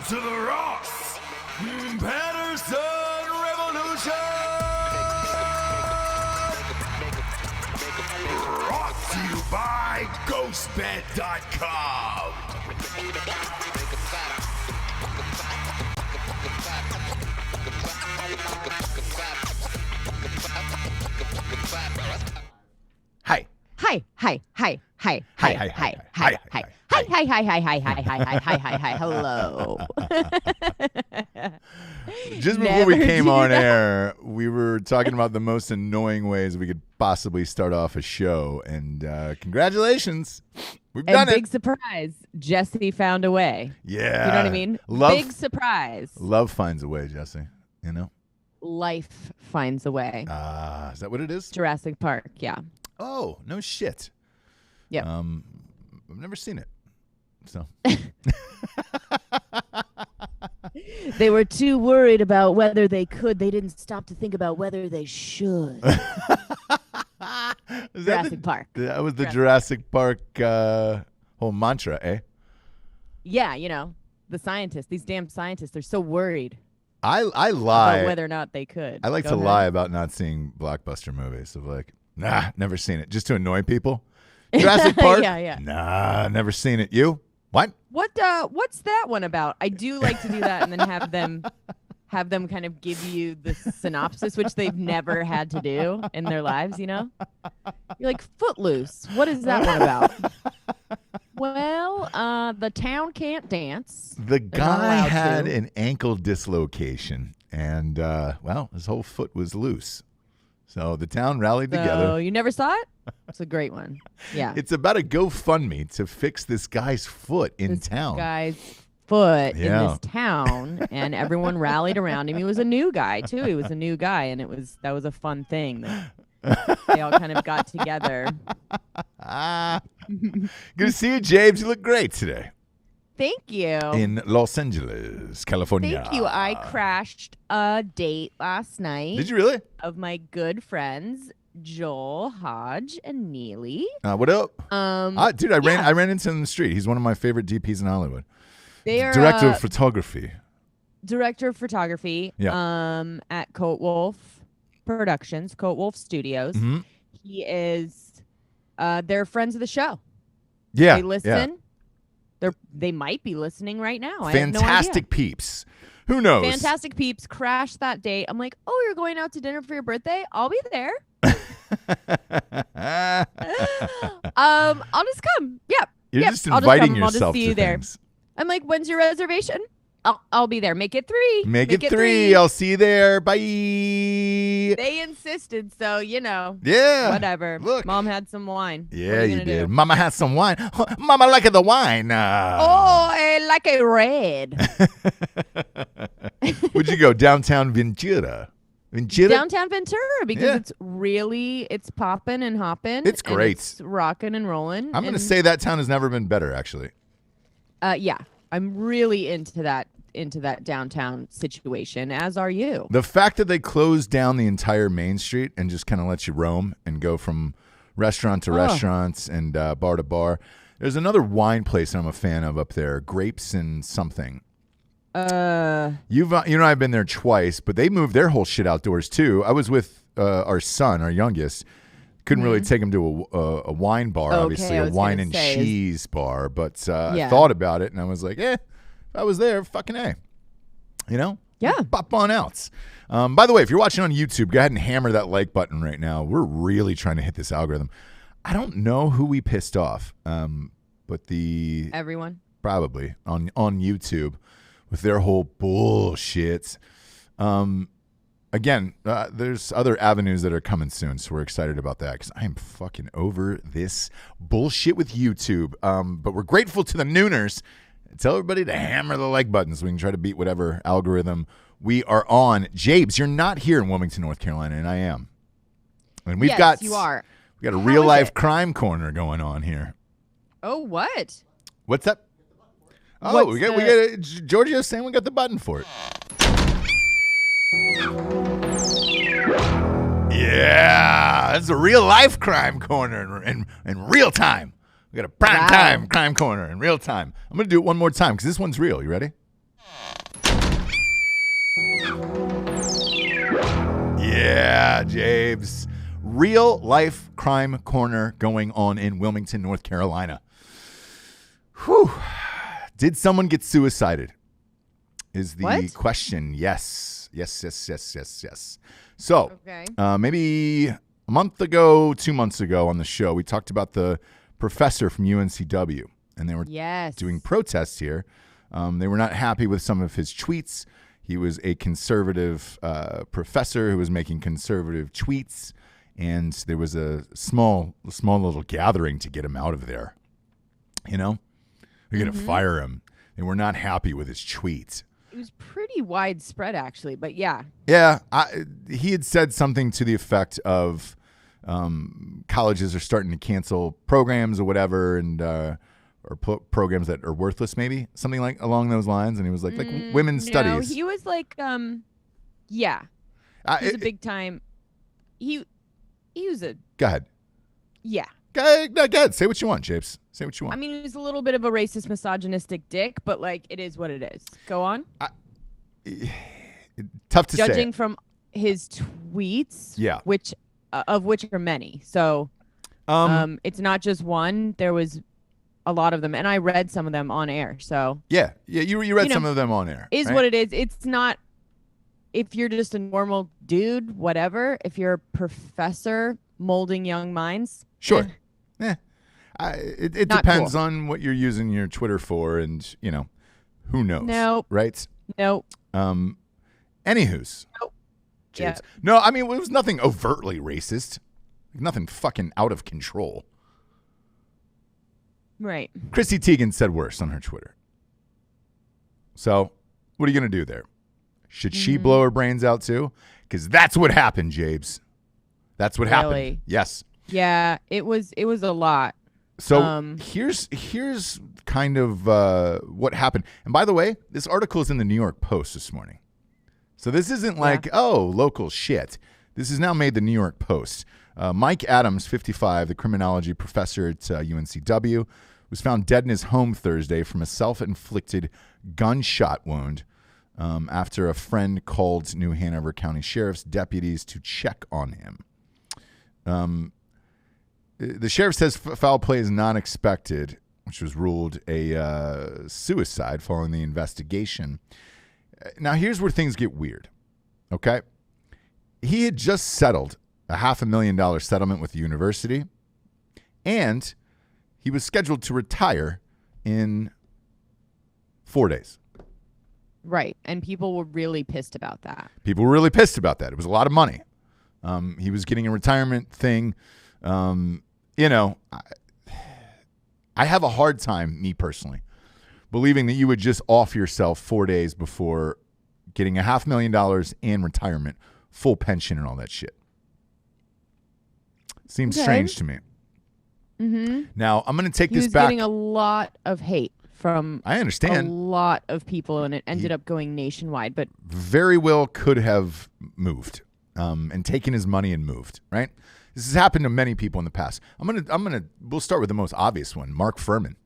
to the Ross Patterson Revolution! Brought to you by GhostBed.com. Hi. Hi. Hello. Just before we came on air, we were talking about the most annoying ways we could possibly start off a show. And congratulations. We've done it. Big surprise. Jessie found a way. Yeah. You know what I mean? Big surprise. Love finds a way, Jessie. You know? Life finds a way. Is that what it is? Jurassic Park, yeah. Oh, no shit. Yep. I've never seen it. So They were too worried about whether they could. They didn't stop to think about whether they should. Jurassic Park. That was the Jurassic Park whole mantra, eh? Yeah, you know, the scientists, these damn scientists, they're so worried. I lie about whether or not they could. I like to lie about not seeing blockbuster movies. Of like, nah, never seen it. Just to annoy people. Jurassic Park? Yeah. Nah, never seen it. You? What? What's that one about? I do like to do that and then have them kind of give you the synopsis, which they've never had to do in their lives, you know? You're like, Footloose. What is that one about? Well, the town can't dance. The guy had an ankle dislocation and well, his whole foot was loose. So the town rallied together. So you never saw it? It's a great one. Yeah. It's about a GoFundMe to fix this guy's foot in town. Guy's foot in this town, and everyone rallied around him. He was a new guy too. He was a new guy, and that was a fun thing. They all kind of got together. Good to see you, James. You look great today. Thank you. In Los Angeles, California. Thank you. I crashed a date last night. Did you really? Of my good friends, Joel, Hodge, and Neely. What up? Dude, I ran into him in the street. He's one of my favorite DPs in Hollywood. They are Director of photography. Yeah. At Coat Wolf Productions, Coat Wolf Studios. Mm-hmm. He is. They're friends of the show. Yeah. They listen. Yeah. They might be listening right now. Fantastic peeps. Who knows? Fantastic peeps. Crashed that date. I'm like, oh, you're going out to dinner for your birthday? I'll be there. I'll just come. Yep. You're just inviting yourself I'll just see you to there. things. I'm like, when's your reservation? I'll be there. Make it 3. Make it 3. I'll see you there. Bye. They insisted, so you know. Yeah. Whatever. Look. Mom had some wine. Yeah, you did. Mama had some wine. Mama like the wine. Oh, I like a red. Would you go downtown Ventura? Downtown Ventura, because it's popping and hopping. It's great. It's rocking and rolling. I'm going to say that town has never been better, actually. Yeah. I'm really into that downtown situation, as are you. The fact that they closed down the entire main street and just kind of let you roam and go from restaurant to restaurants and bar to bar. There's another wine place I'm a fan of up there, Grapes and something. I've been there twice, but they moved their whole shit outdoors too. I was with our son, our youngest. Couldn't really take him to a wine bar, obviously, a wine and cheese bar. But I thought about it, and I was like, if I was there, fucking A. You know? Yeah. Pop on out. By the way, if you're watching on YouTube, go ahead and hammer that like button right now. We're really trying to hit this algorithm. I don't know who we pissed off, but everyone probably on YouTube with their whole bullshit. Again, there's other avenues that are coming soon, so we're excited about that because I am fucking over this bullshit with YouTube. But we're grateful to the Nooners. Tell everybody to hammer the like button so we can try to beat whatever algorithm we are on. Jabes, you're not here in Wilmington, North Carolina, and I am. And we've you are. We got a real life crime corner going on here. Oh, what? What's that? Oh, we got Giorgio's saying we got the button for it. Yeah, that's a real life crime corner in real time. We got a prime time crime corner in real time. I'm going to do it one more time because this one's real. You ready? Yeah, James. Real life crime corner going on in Wilmington, North Carolina. Whew. Did someone get suicided? Is the question. Yes. So, Okay. Maybe a month ago, 2 months ago on the show, we talked about the professor from UNCW, and they were doing protests here. They were not happy with some of his tweets. He was a conservative professor who was making conservative tweets, and there was a small little gathering to get him out of there. You know, they're going to fire him. They were not happy with his tweets. It was pretty widespread, actually, but yeah. Yeah, he had said something to the effect of colleges are starting to cancel programs or whatever, and or programs that are worthless, maybe something like along those lines. And he was like women's studies. No, he was like, yeah, he was a big time. He was a. Go ahead. Yeah. Go ahead. Say what you want, Japes. Say what you want. I mean, he was a little bit of a racist, misogynistic dick, but like, it is what it is. Go on. Tough to say. Judging from his tweets, yeah, which are many. So, it's not just one. There was a lot of them, and I read some of them on air. So yeah, you read some of them on air. Is right? What it is. It's not. If you're just a normal dude, whatever. If you're a professor molding young minds, sure. It depends on what you're using your Twitter for, and who knows? No, right? No. Anywho's. Nope. Yeah. No, I mean, it was nothing overtly racist. Nothing fucking out of control. Right. Chrissy Teigen said worse on her Twitter. So, what are you going to do there? Should she blow her brains out too? Because that's what happened, Jabes. That's what happened. Yes. Yeah, it was a lot. So here's kind of what happened. And by the way, this article is in the New York Post this morning. So this isn't like, local shit. This has now made the New York Post. Mike Adams, 55, the criminology professor at UNCW, was found dead in his home Thursday from a self-inflicted gunshot wound after a friend called New Hanover County Sheriff's deputies to check on him. The sheriff says foul play is not expected, which was ruled a suicide following the investigation. Now, here's where things get weird, okay? He had just settled a $500,000 settlement with the university, and he was scheduled to retire in 4 days. Right, and people were really pissed about that. It was a lot of money. He was getting a retirement thing. I have a hard time, me personally, believing that you would just off yourself 4 days before getting $500,000 in retirement, full pension and all that shit. Seems strange to me. Mm-hmm. Now, I'm going to take this back. He was getting a lot of hate from I understand. A lot of people, and it ended up going nationwide. But very well could have moved and taken his money and moved, right? This has happened to many people in the past. We'll start with the most obvious one, Mark Furman.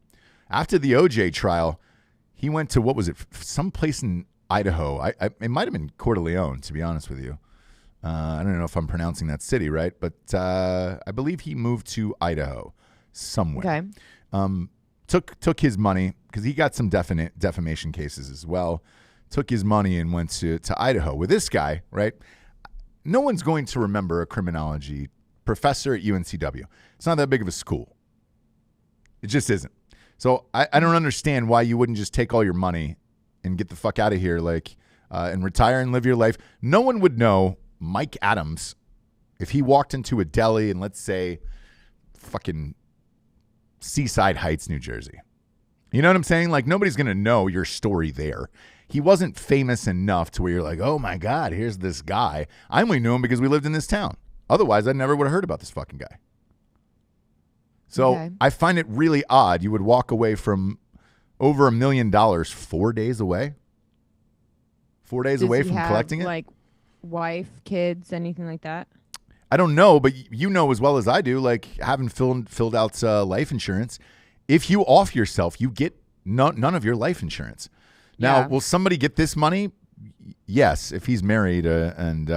After the OJ trial, he went to, what was it, some place in Idaho. It might have been Coeur d'Alene, to be honest with you. I don't know if I'm pronouncing that city right, but I believe he moved to Idaho somewhere. Okay. Took his money, because he got some defamation cases as well. Took his money and went to Idaho. With this guy, right, no one's going to remember a criminology professor at UNCW. It's not that big of a school. It just isn't. So I don't understand why you wouldn't just take all your money and get the fuck out of here, and retire and live your life. No one would know Mike Adams if he walked into a deli in, let's say, fucking Seaside Heights, New Jersey. You know what I'm saying? Like, nobody's going to know your story there. He wasn't famous enough to where you're like, oh my God, here's this guy. I only knew him because we lived in this town. Otherwise, I never would have heard about this fucking guy. So I find it really odd you would walk away from over $1 million 4 days away. 4 days away from collecting it? Like wife, kids, anything like that? I don't know, but you know as well as I do, like having filled out life insurance, if you off yourself, you get none of your life insurance. Now, will somebody get this money? Yes, if he's married and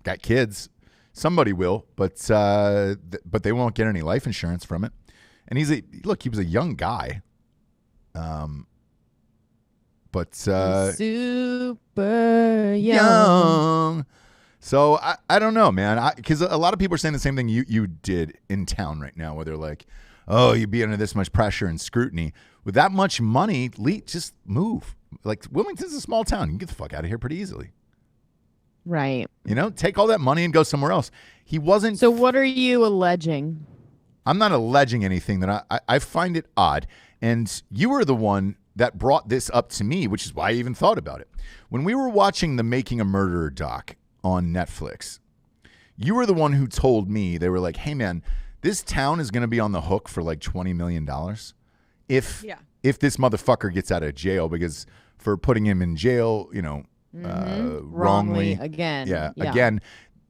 got kids. Somebody will, but they won't get any life insurance from it. And he was a young guy. But super young. So I don't know, man. Because a lot of people are saying the same thing you did in town right now, where they're like, oh, you'd be under this much pressure and scrutiny. With that much money, just move. Like, Wilmington's a small town. You can get the fuck out of here pretty easily. Right. Take all that money and go somewhere else. He wasn't. So what are you alleging? I'm not alleging anything. That I find it odd. And you were the one that brought this up to me, which is why I even thought about it. When we were watching the Making a Murderer doc on Netflix, you were the one who told me, they were like, hey, man, this town is going to be on the hook for like $20 million if this motherfucker gets out of jail, because for putting him in jail, wrongly again. Yeah. Again,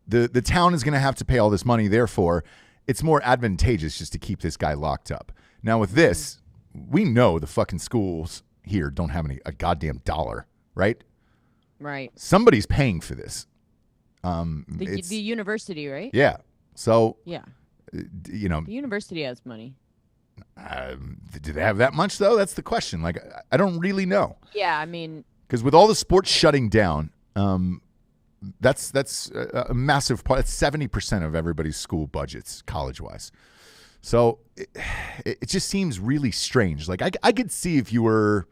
the town is going to have to pay all this money. Therefore, it's more advantageous just to keep this guy locked up. Now with this, we know the fucking schools here don't have a goddamn dollar, right? Right. Somebody's paying for this. The university, right? Yeah. So, yeah. The university has money. Do they have that much, though? That's the question. Like, I don't really know. Yeah, I mean. Because with all the sports shutting down, that's a massive part. That's 70% of everybody's school budgets, college-wise. So it just seems really strange. Like, I could see if you were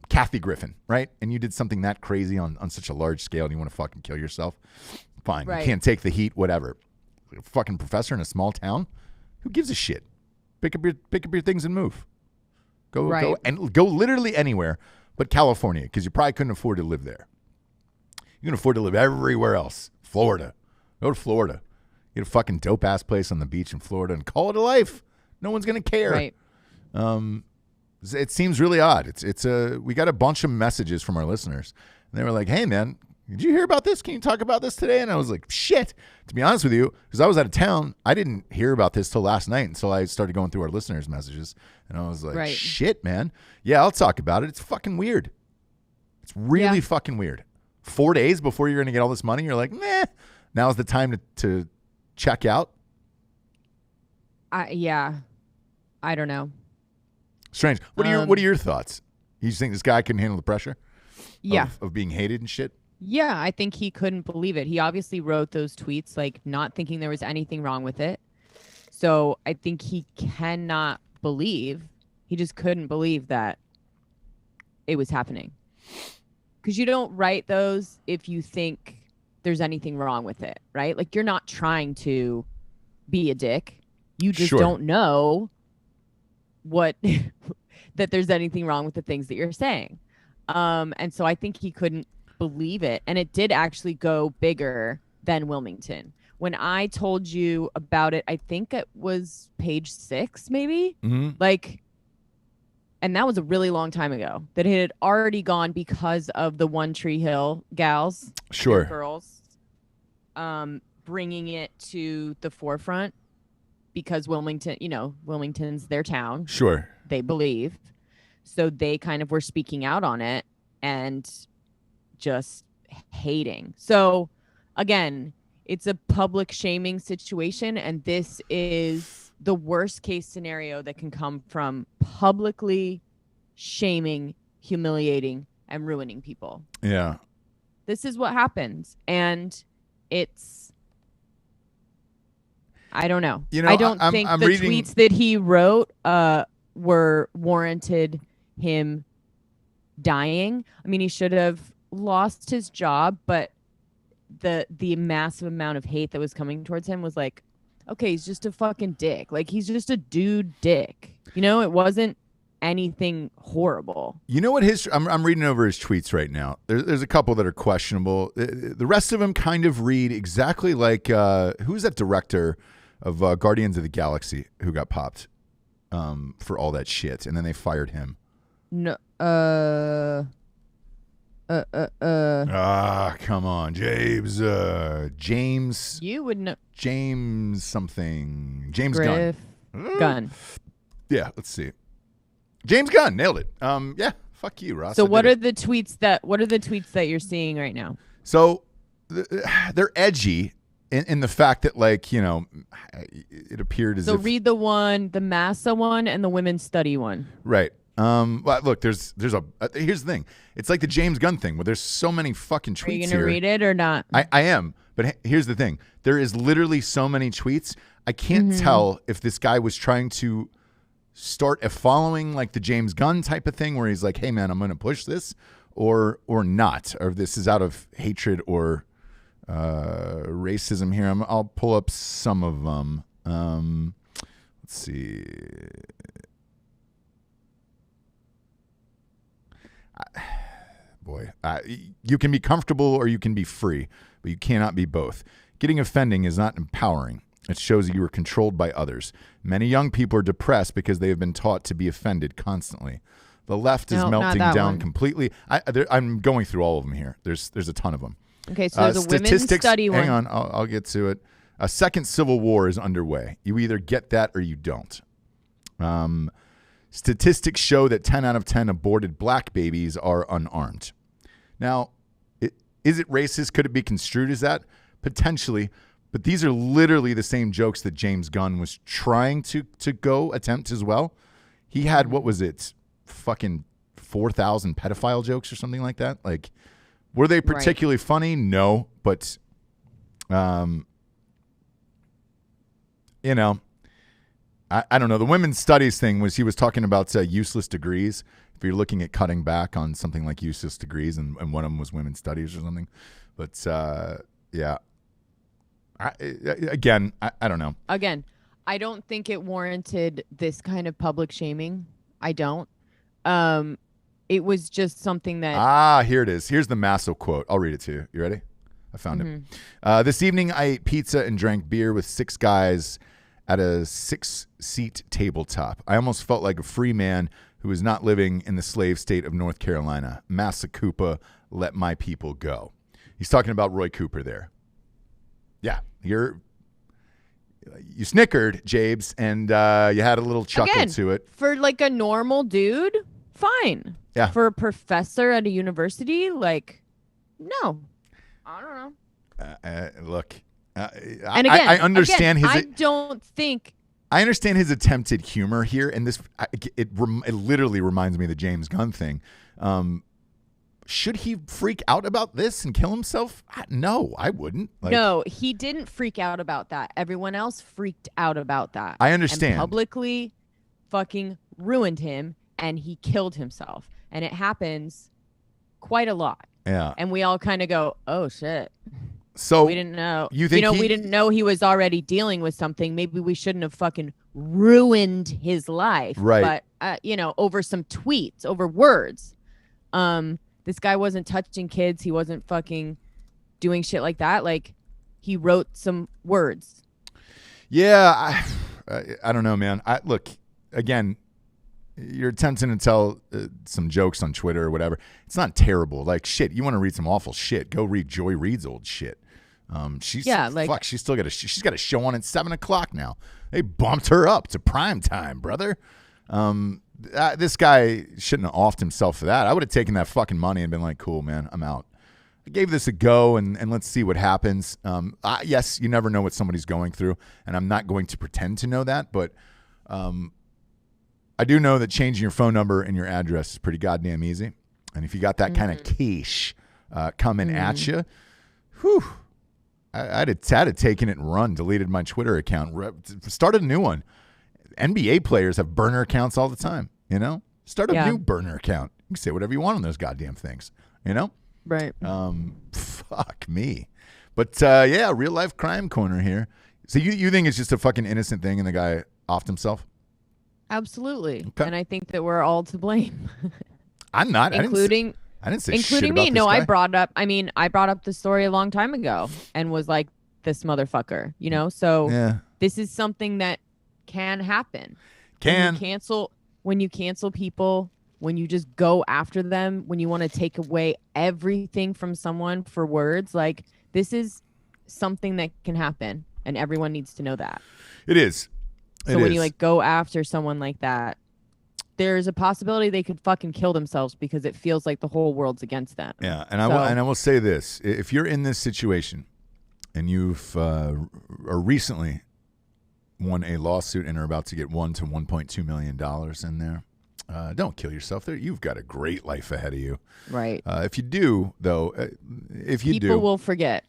Kathy Griffin, right? And you did something that crazy on such a large scale and you want to fucking kill yourself. Fine. Right. You can't take the heat, whatever. A fucking professor in a small town? Who gives a shit? Pick up your things and move. Go literally anywhere but California, because you probably couldn't afford to live there. You can afford to live everywhere else. Florida. Go to Florida. Get a fucking dope ass place on the beach in Florida and call it a life. No one's gonna care. Right. It seems really odd. We got a bunch of messages from our listeners, and they were like, "Hey, man, did you hear about this? Can you talk about this today?" And I was like, "Shit." To be honest with you, because I was out of town, I didn't hear about this till last night until I started going through our listeners' messages, and I was like, "Shit, man. Yeah, I'll talk about it. It's fucking weird. It's really fucking weird. 4 days before you're gonna get all this money, you're like, meh. Now's the time to check out." I don't know. Strange. What are your thoughts? You think this guy couldn't handle the pressure? Yeah. Of being hated and shit? Yeah, I think he couldn't believe it. He obviously wrote those tweets like not thinking there was anything wrong with it. So I think he cannot believe. He just couldn't believe that it was happening. Because you don't write those if you think there's anything wrong with it, right? Like, you're not trying to be a dick. You just don't know that there's anything wrong with the things that you're saying. And so I think he couldn't believe it. And it did actually go bigger than Wilmington. When I told you about it, I think it was page 6, maybe. Mm-hmm. And that was a really long time ago, that it had already gone because of the One Tree Hill gals, girls, bringing it to the forefront, because Wilmington's their town. Sure. They believe. So they kind of were speaking out on it and just hating. So again, it's a public shaming situation, and this is the worst case scenario that can come from publicly shaming, humiliating, and ruining people. Yeah. This is what happens. And I don't know. I don't think the tweets that he wrote were warranted him dying. I mean, he should have lost his job, but the massive amount of hate that was coming towards him was like, okay, he's just a fucking dick. Like, he's just a dude dick. It wasn't anything horrible. You know what I'm reading over his tweets right now. There's a couple that are questionable. The rest of them kind of read exactly like who's that director of Guardians of the Galaxy who got popped for all that shit, and then they fired him. No. Come on, James. You would know. James something. James Gunn. Gunn. Yeah, let's see. James Gunn, nailed it. Yeah, fuck you, Ross. So what are the tweets that you're seeing right now? So they're edgy, in the fact that, like, you know, it appeared as So if read the Massa one and the women's study one. right. But look, here's the thing. It's like the James Gunn thing where there's so many fucking tweets. Are you here. gonna read it or not? I am, but here's the thing. There is literally so many tweets. I can't tell if this guy was trying to start a following like the James Gunn type of thing where he's like, hey man, I'm going to push this or not, or if this is out of hatred or racism here. I'll pull up some of them. Let's see. You can be comfortable or you can be free, but you cannot be both. Getting offending is not empowering. It shows you are controlled by others. Many young people are depressed because they have been taught to be offended constantly. The left is melting down completely. I'm going through all of them here. There's a ton of them. Okay, so there's a women's study one. Hang on, I'll get to it. A second civil war is underway. You either get that or you don't. Statistics show that 10 out of 10 aborted black babies are unarmed. Now, is it racist? Could it be construed as that? Potentially. But these are literally the same jokes that James Gunn was trying to attempt as well. He had, what was it, fucking 4,000 pedophile jokes or something like that? Like, were they particularly funny? No. But, you know, I don't know. The women's studies thing was he was talking about useless degrees. If you're looking at cutting back on something like useless degrees, and one of them was women's studies or something. But, yeah. I don't know. Again, I don't think it warranted this kind of public shaming. I don't. It was just something that... here it is. Here's the Masso quote. I'll read it to you. You ready? I found it. This evening, I ate pizza and drank beer with 6 guys at a 6-seat tabletop. I almost felt like a free man who is not living in the slave state of North Carolina. Massa Koopa, let my people go. He's talking about Roy Cooper there. Yeah, you snickered, Jabes, and you had a little chuckle to it. For like a normal dude, fine. Yeah. For a professor at a university, like, no. I don't know. Look, and again, I understand I understand his attempted humor here, and this it literally reminds me of the James Gunn thing. Should he freak out about this and kill himself? No, I wouldn't. No, he didn't freak out about that. Everyone else freaked out about that. I understand. And publicly fucking ruined him, and he killed himself. And it happens quite a lot. Yeah. And we all kind of go, oh, shit. So we didn't know. You think we didn't know he was already dealing with something. Maybe we shouldn't have fucking ruined his life. Right. But, over some tweets, over words. This guy wasn't touching kids. He wasn't fucking doing shit like that. Like, he wrote some words. Yeah, I don't know, man. Look, again, you're attempting to tell some jokes on Twitter or whatever. It's not terrible. Like, shit, you want to read some awful shit, go read Joy Reid's old shit. She's still got she's got a show on at 7:00 now. They bumped her up to prime time, brother. This guy shouldn't have offed himself for that. I would have taken that fucking money and been like, cool, man, I'm out. I gave this a go, and let's see what happens. Yes, you never know what somebody's going through, and I'm not going to pretend to know that, but I do know that changing your phone number and your address is pretty goddamn easy. And if you got that kind of quiche coming at you, whew, I'd have taken it and run, deleted my Twitter account, started a new one. NBA players have burner accounts all the time, you know? Start a new burner account. You can say whatever you want on those goddamn things, you know? Right. Fuck me. But, real life crime corner here. So you think it's just a fucking innocent thing and the guy offed himself? Absolutely. Okay. And I think that we're all to blame. I'm not. Including I didn't say shit including about me. this No, guy. I brought up the story a long time ago and was like, this motherfucker, you know? So this is something that can happen. When you cancel people, when you just go after them, when you want to take away everything from someone for words, like, this is something that can happen, and everyone needs to know that. It is. So when you like go after someone like that, there's a possibility they could fucking kill themselves because it feels like the whole world's against them. Yeah, and I will say this: if you're in this situation and you've or recently won a lawsuit and are about to get $1 to $1.2 million in there, don't kill yourself. There, you've got a great life ahead of you. Right. If you do, though, People will forget.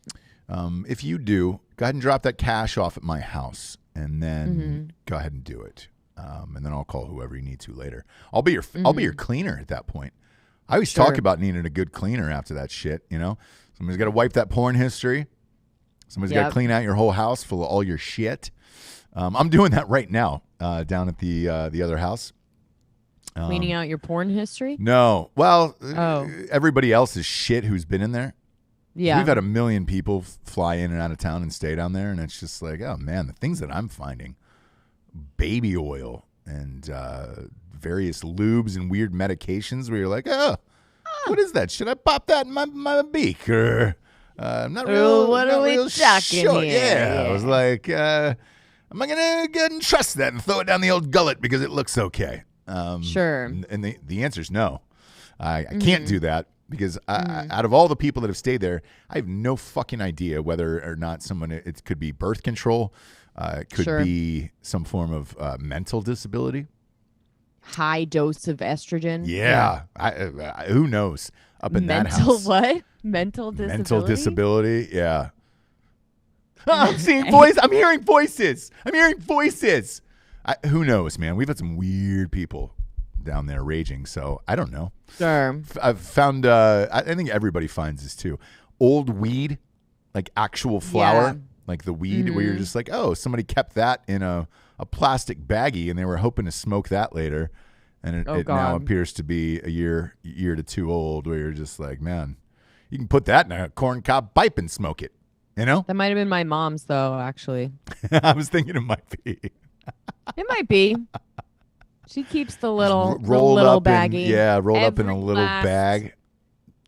If you do, go ahead and drop that cash off at my house, and then go ahead and do it. And then I'll call whoever you need to later. I'll be your cleaner at that point. I always talk about needing a good cleaner after that shit. You know, somebody's got to wipe that porn history. Somebody's got to clean out your whole house full of all your shit. I'm doing that right now down at the other house. Cleaning out your porn history? No. Well, everybody else's shit who's been in there. Yeah. We've had a million people fly in and out of town and stay down there, and it's just like, oh, man, the things that I'm finding. Baby oil and various lubes and weird medications where you're like, what is that? Should I pop that in my beak? Or I'm not real, what are we talking sure. here? Yeah. I was like, am I going to go ahead and trust that and throw it down the old gullet because it looks okay? Sure. And the answer is no. I can't do that because out of all the people that have stayed there, I have no fucking idea whether or not it could be birth control. It could be some form of mental disability. High dose of estrogen. Yeah. Who knows? Up in that house. Mental what? Mental disability? Mental disability, yeah. I'm seeing voices. I'm hearing voices. Who knows, man? We've had some weird people down there raging, so I don't know. Sure. I've found, I think everybody finds this too. Old weed, like actual flour. Yeah. Like the weed where you're just like, oh, somebody kept that in a plastic baggie and they were hoping to smoke that later. And it now appears to be a year to two old where you're just like, man, you can put that in a corn cob pipe and smoke it, you know? That might have been my mom's, though, actually. I was thinking it might be. It might be. She keeps the little up baggie. Rolled up in a little bag.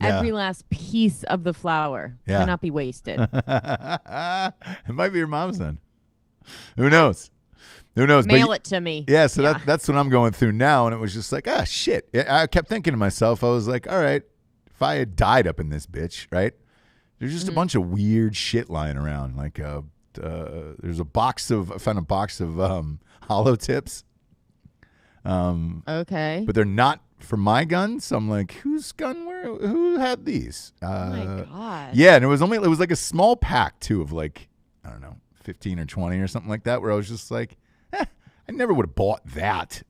Every last piece of the flour cannot be wasted. It might be your mom's then. Who knows? Mail it to me. Yeah, so that's what I'm going through now. And it was just like, shit. I kept thinking to myself, I was like, all right, if I had died up in this bitch, right? There's just a bunch of weird shit lying around. Like there's I found a box of hollow tips. Okay. But they're not for my gun, so I'm like, whose gun? Who had these? Oh my god! Yeah, and it was like a small pack too of like, I don't know, 15 or 20 or something like that. Where I was just like, I never would have bought that.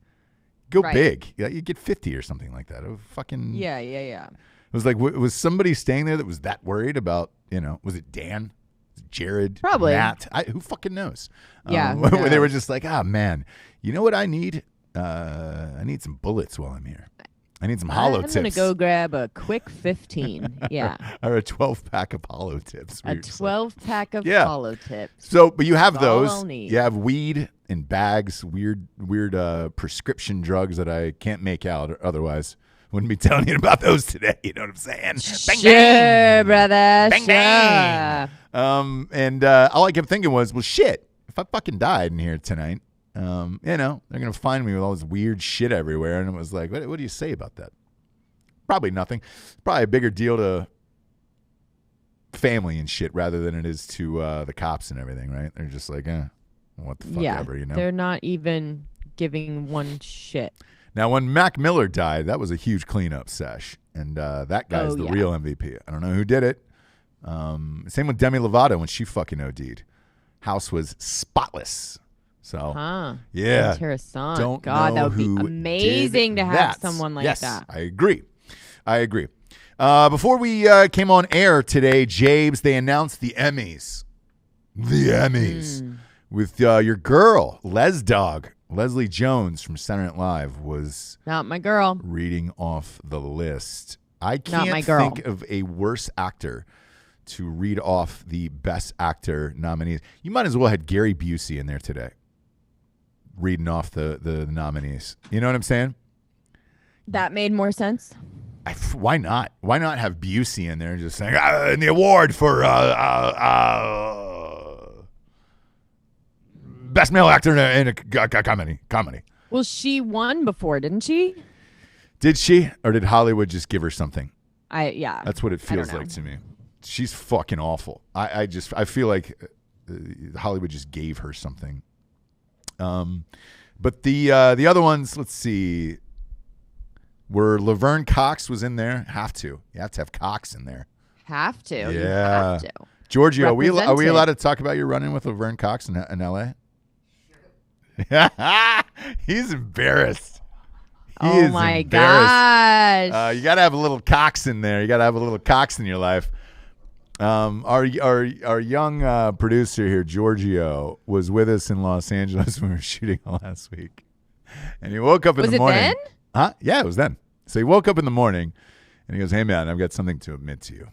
Go big, you get 50 or something like that. It was fucking yeah. It was like, was somebody staying there that was that worried about? Was it Dan? Jared? Probably Matt? Who fucking knows? Yeah, where they were just like, man, you know what I need? I need some bullets while I'm here. I need some hollow tips. I'm going to go grab a quick 15. Yeah. Or a 12-pack of hollow tips. A 12-pack of hollow tips. So, but you have That's all those. I'll need. You have weed in bags, weird prescription drugs that I can't make out otherwise. Wouldn't be telling you about those today. You know what I'm saying? Sure, bang, brother. bang, sure. bang. And all I kept thinking was, well, shit, if I fucking died in here tonight, they're going to find me with all this weird shit everywhere. And it was like, what do you say about that? Probably nothing. It's probably a bigger deal to family and shit rather than it is to the cops and everything, right? They're just like, what the fuck ever, you know? They're not even giving one shit. Now, when Mac Miller died, that was a huge cleanup sesh. And that guy's the real MVP. I don't know who did it. Same with Demi Lovato when she fucking OD'd. House was spotless. So, yeah. Interesting. God, that would be amazing to have someone like that. I agree. Before we came on air today, Jabes, they announced the Emmys. With your girl, Leslie Jones from Saturday Night Live was not my girl reading off the list. I can't think of a worse actor to read off the Best Actor nominees. You might as well have Gary Busey in there today, reading off the nominees. You know what I'm saying? That made more sense. Why not? Why not have Busey in there just saying, and the award for Best Male Actor in a comedy. Well, she won before, didn't she? Did she? Or did Hollywood just give her something? Yeah. That's what it feels like to me. she's fucking awful. I feel like Hollywood just gave her something. But the other ones, let's see, were Laverne Cox was in there. You have to have Cox in there. Have to. Yeah. You have to. Giorgio, are we Represented. allowed to talk about your run-in with Laverne Cox in L.A.? He's embarrassed. He Oh is my embarrassed. gosh. You got to have a little Cox in there. You got to have a little Cox in your life. Our young producer here, Giorgio, was with us in Los Angeles when we were shooting last week, and he woke up in the morning. Was it then? Huh? Yeah, it was then. So he woke up in the morning, and he goes, "Hey man, I've got something to admit to you.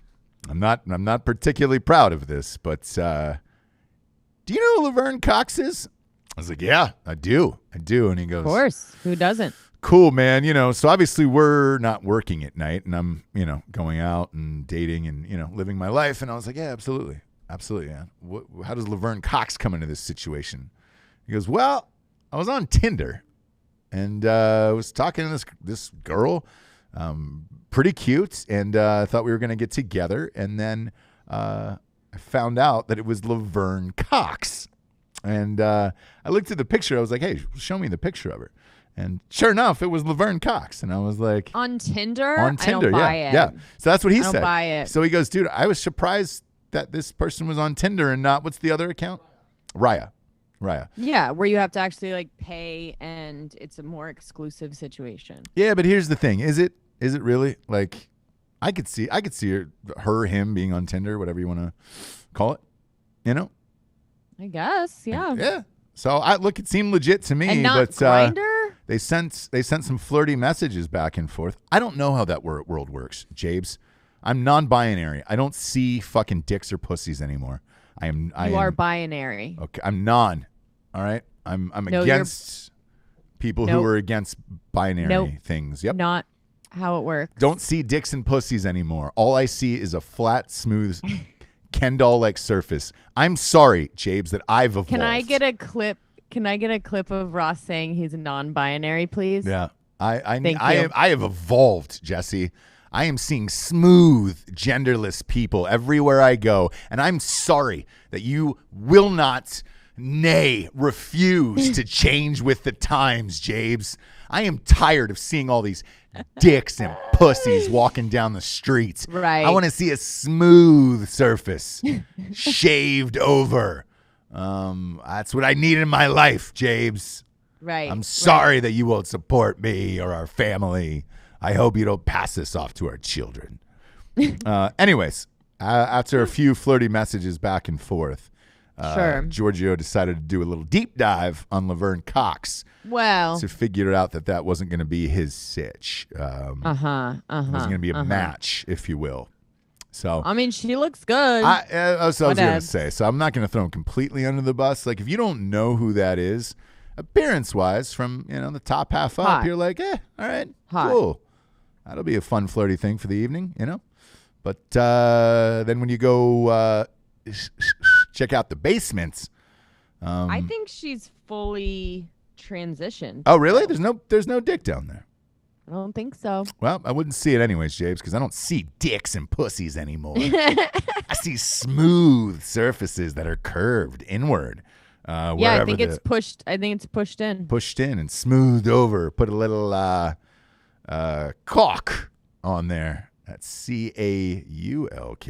I'm not particularly proud of this, but do you know who Laverne Cox is?" I was like, "Yeah, I do." And he goes, Of course. Who doesn't? "Cool, man. So obviously we're not working at night, and I'm, going out and dating and, living my life." And I was like, "Yeah, absolutely. Absolutely, yeah. How does Laverne Cox come into this situation?" He goes, "Well, I was on Tinder, and I was talking to this girl, pretty cute, and I thought we were going to get together. And then I found out that it was Laverne Cox. And I looked at the picture. I was like, hey, show me the picture of her. And sure enough, it was Laverne Cox. And I was like, On Tinder? on Tinder, I don't buy yeah. it. Yeah. So that's what he I don't said. buy it. So he goes, dude, I was surprised that this person was on Tinder and not, what's the other account? Raya. Yeah, where you have to actually pay and it's a more exclusive situation. Yeah, but here's the thing. Is it really? Like, I could see him being on Tinder, whatever you want to call it. I guess, yeah. Yeah. So it seemed legit to me, And not but Grindr? they sent some flirty messages back and forth. I don't know how that world works, Jabes. I'm non-binary. I don't see fucking dicks or pussies anymore. You are binary. Okay, I'm non. All right, I'm No, against people who Nope. are against binary Nope. things. Yep. Not how it works. Don't see dicks and pussies anymore. All I see is a flat, smooth, Ken doll-like surface. I'm sorry, Jabes, that I've evolved. Can I get a clip? Can I get a clip of Ross saying he's non-binary, please? Yeah, I Thank you. I have evolved, Jessie. I am seeing smooth, genderless people everywhere I go, and I'm sorry that you will not, nay, refuse to change with the times, Jabes. I am tired of seeing all these dicks and pussies walking down the streets. Right. I want to see a smooth surface, shaved over. That's what I need in my life, Jabes. Right. I'm sorry that you won't support me or our family. I hope you don't pass this off to our children. Anyways, after a few flirty messages back and forth, Sure. Giorgio decided to do a little deep dive on Laverne Cox Well. to figure out that wasn't going to be his sitch. It wasn't going to be a match, if you will. So I mean, she looks good. I was going to Whatevs. say. So I'm not going to throw him completely under the bus. Like, if you don't know who that is, appearance-wise, from the top half up, Hot. you're like, all right, Hot. cool. That'll be a fun, flirty thing for the evening, But then when you go check out the basements, I think she's fully transitioned. oh really? There's no dick down there. I don't think so. Well, I wouldn't see it anyways, James, because I don't see dicks and pussies anymore. I see smooth surfaces that are curved inward. Yeah, I wherever think it's pushed. I think it's pushed in. pushed in and smoothed over. Put a little caulk on there. That's CAULK.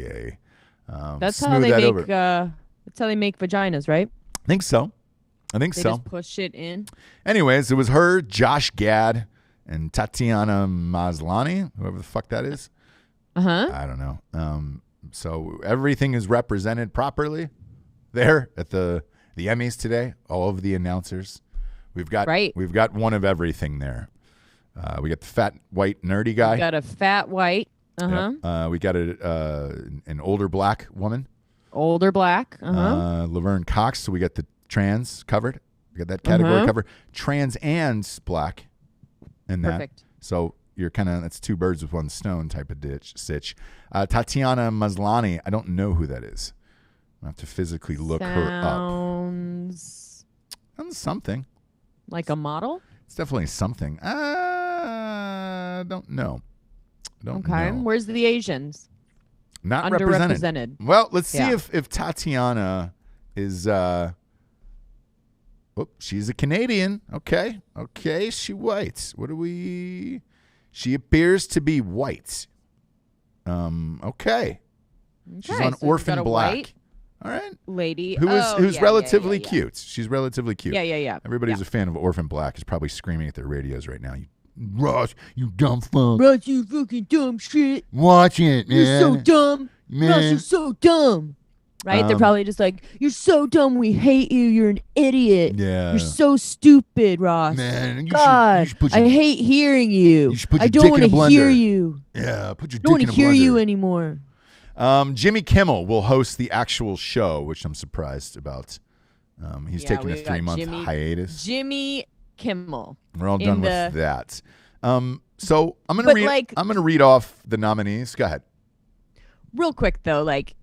That's how smooth they that make. over. That's how they make vaginas, right? I think so. They just push it in. Anyways, it was her, Josh Gad, and Tatiana Maslany, whoever the fuck that is. I don't know. So everything is represented properly there at the Emmys today. All of the announcers. We've got one of everything there. We got the fat white nerdy guy. We got a fat white. Yep. We got an older black woman. Older black. Laverne Cox. So we got the trans covered. We got that category covered. Trans and black in that. Perfect. So you're that's two birds with one stone type of sitch. Tatiana Maslany. I don't know who that is. I have to physically look her up. Sounds Something. like a model. It's definitely something. I don't know. Okay. Where's the Asians? Not represented. Underrepresented. Well, let's see Yeah. if Tatiana is. She's a Canadian. Okay. She white. What do we? She appears to be white. Okay. She's on Okay, so we've Orphan got a Black. white All right. lady. Who's relatively cute. She's relatively cute. Yeah. Everybody who's a fan of Orphan Black is probably screaming at their radios right now. Ross, you dumb fuck. Ross, you fucking dumb shit. Watch it, man. You're so dumb. Man. Ross, you're so dumb. Right? They're probably just like, you're so dumb. We hate you. You're an idiot. Yeah. You're so stupid, Ross. Man, God, you should put your, I hate hearing you. You should put your I don't dick want in a to hear blender. you. Yeah, put your I don't dick in want a to hear blender. you anymore. Jimmy Kimmel will host the actual show, which I'm surprised about. He's taking a we got 3-month hiatus. Jimmy Kimmel. We're all done with that. So I'm But, gonna read. like- I'm gonna read off the nominees. Go ahead. Real quick, though, like,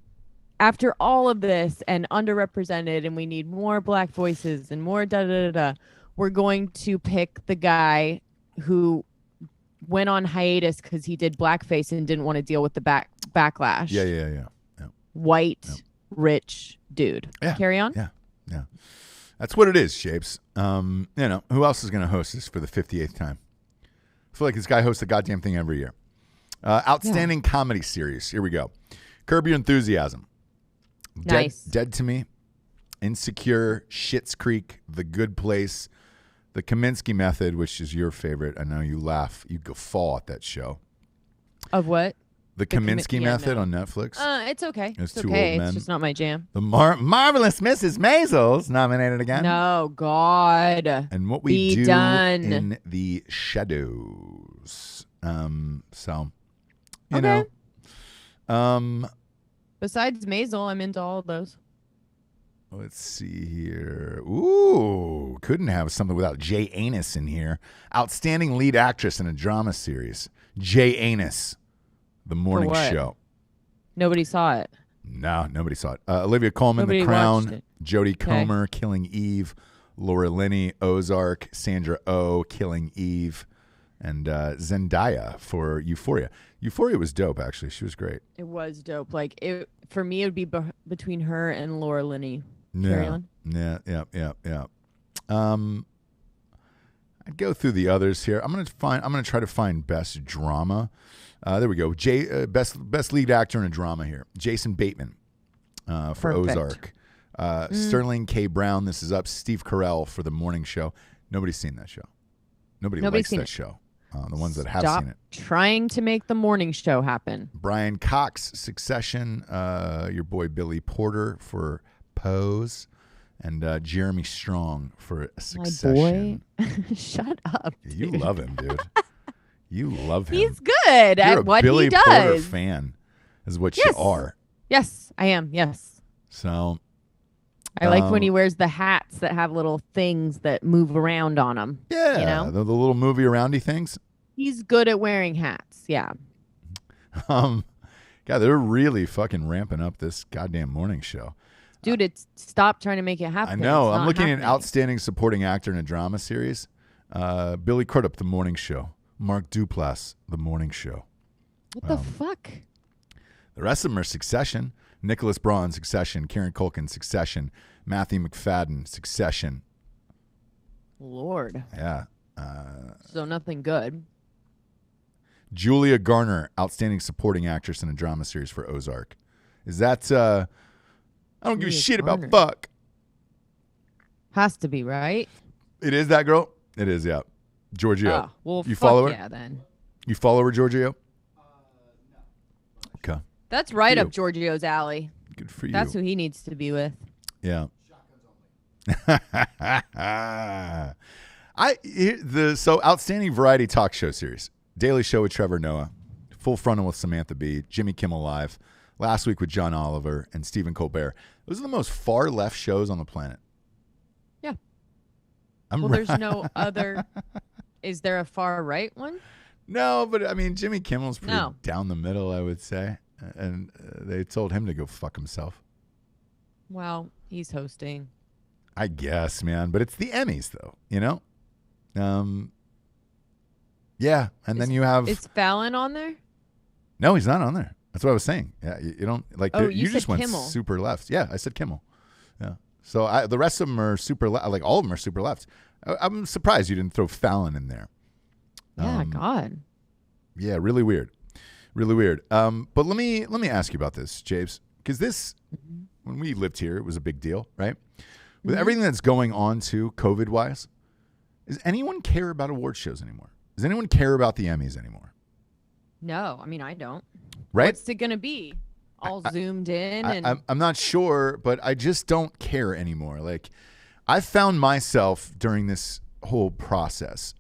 after all of this and underrepresented, and we need more black voices and more da-da-da-da, we're going to pick the guy who went on hiatus because he did blackface and didn't want to deal with the backlash. Yeah. White, rich dude. Yeah. Carry on? Yeah. That's what it is, Shapes. Who else is going to host this for the 58th time? I feel like this guy hosts the goddamn thing every year. Outstanding comedy series. Here we go. Curb Your Enthusiasm. Nice. Dead to Me. Insecure. Schitt's Creek. The Good Place. The Kaminsky Method, which is your favorite. I know you laugh. You guffaw at that show. Of what? The Kaminsky Method on Netflix. It's okay. It's two okay. old men. It's just not my jam. The Marvelous Mrs. Maisels nominated again. No, God. And What We Be Do done. in the Shadows. So, you Okay. know. Besides Maisel, I'm into all of those. Let's see here. Ooh, couldn't have something without Jay Anus in here. Outstanding lead actress in a drama series. Jay Anus, The Morning what? Show. Nobody saw it. No, nobody saw it. Olivia Colman, Nobody The watched Crown. it. Jodie Comer, Killing Eve. Laura Linney, Ozark. Sandra Oh, Killing Eve. And Zendaya for Euphoria. Euphoria was dope, actually. She was great. It was dope. Like, for me, it would be between her and Laura Linney. Carry on. Yeah. I'd go through the others here. I'm gonna try to find best drama. There we go. Best lead actor in a drama here. Jason Bateman for Perfect. Ozark. Sterling K. Brown. This is up. Steve Carell for The Morning Show. Nobody's seen that show. Nobody Nobody's likes seen that it. show. The ones that have Stop seen it. trying to make the morning show happen. Brian Cox, Succession. Your boy Billy Porter for Pose. And Jeremy Strong for Succession. My boy. Shut up. You dude. love him, dude. You love him. He's good You're at a what Billy he Porter does. fan, is what Yes. you are. Yes, I am. Yes. So I like when he wears the hats that have little things that move around on them. yeah, You know? the little movie aroundy things. He's good at wearing hats. Yeah. God, they're really fucking ramping up this goddamn morning show. Dude, stop trying to make it happen. I know. It's I'm not looking happening. at outstanding supporting actor in a drama series. Billy Crudup, The Morning Show. Mark Duplass, The Morning Show. What the fuck? The rest of them are Succession. Nicholas Braun, Succession. Karen Culkin, Succession. Matthew McFadden, Succession. Lord. Yeah. So nothing good. Julia Garner, outstanding supporting actress in a drama series for Ozark. Is that I don't give a Julia shit Garner. about fuck. Has to be, right? It is that girl? It is, yeah. Giorgio. Oh, well, you fuck follow her? yeah, then. You follow her, Giorgio? Okay. That's right You. up Giorgio's alley. Good for you. That's who he needs to be with. Yeah. So outstanding variety talk show series. Daily Show with Trevor Noah, Full Frontal with Samantha Bee, Jimmy Kimmel Live, Last Week with John Oliver, and Stephen Colbert. Those are the most far left shows on the planet. Yeah. I'm Well, right. there's no other. Is there a far right one? No, but I mean, Jimmy Kimmel's pretty No. down the middle, I would say. And they told him to go fuck himself. Well, he's hosting. I guess, man. But it's the Emmys, though, you know? Yeah. And then you have. Is Fallon on there? No, he's not on there. That's what I was saying. Yeah, you don't like. Oh, you you just said went Kimmel. super left. Yeah, I said Kimmel. Yeah. So the rest of them are super left. Like all of them are super left. I'm surprised you didn't throw Fallon in there. Yeah, God. Yeah, really weird. Really weird. But let me ask you about this, Japes, because this, when we lived here, it was a big deal, right? With everything that's going on too, COVID-wise, does anyone care about award shows anymore? Does anyone care about the Emmys anymore? No, I mean, I don't. Right? What's it going to be? All zoomed in? And I'm not sure, but I just don't care anymore. Like, I found myself during this whole process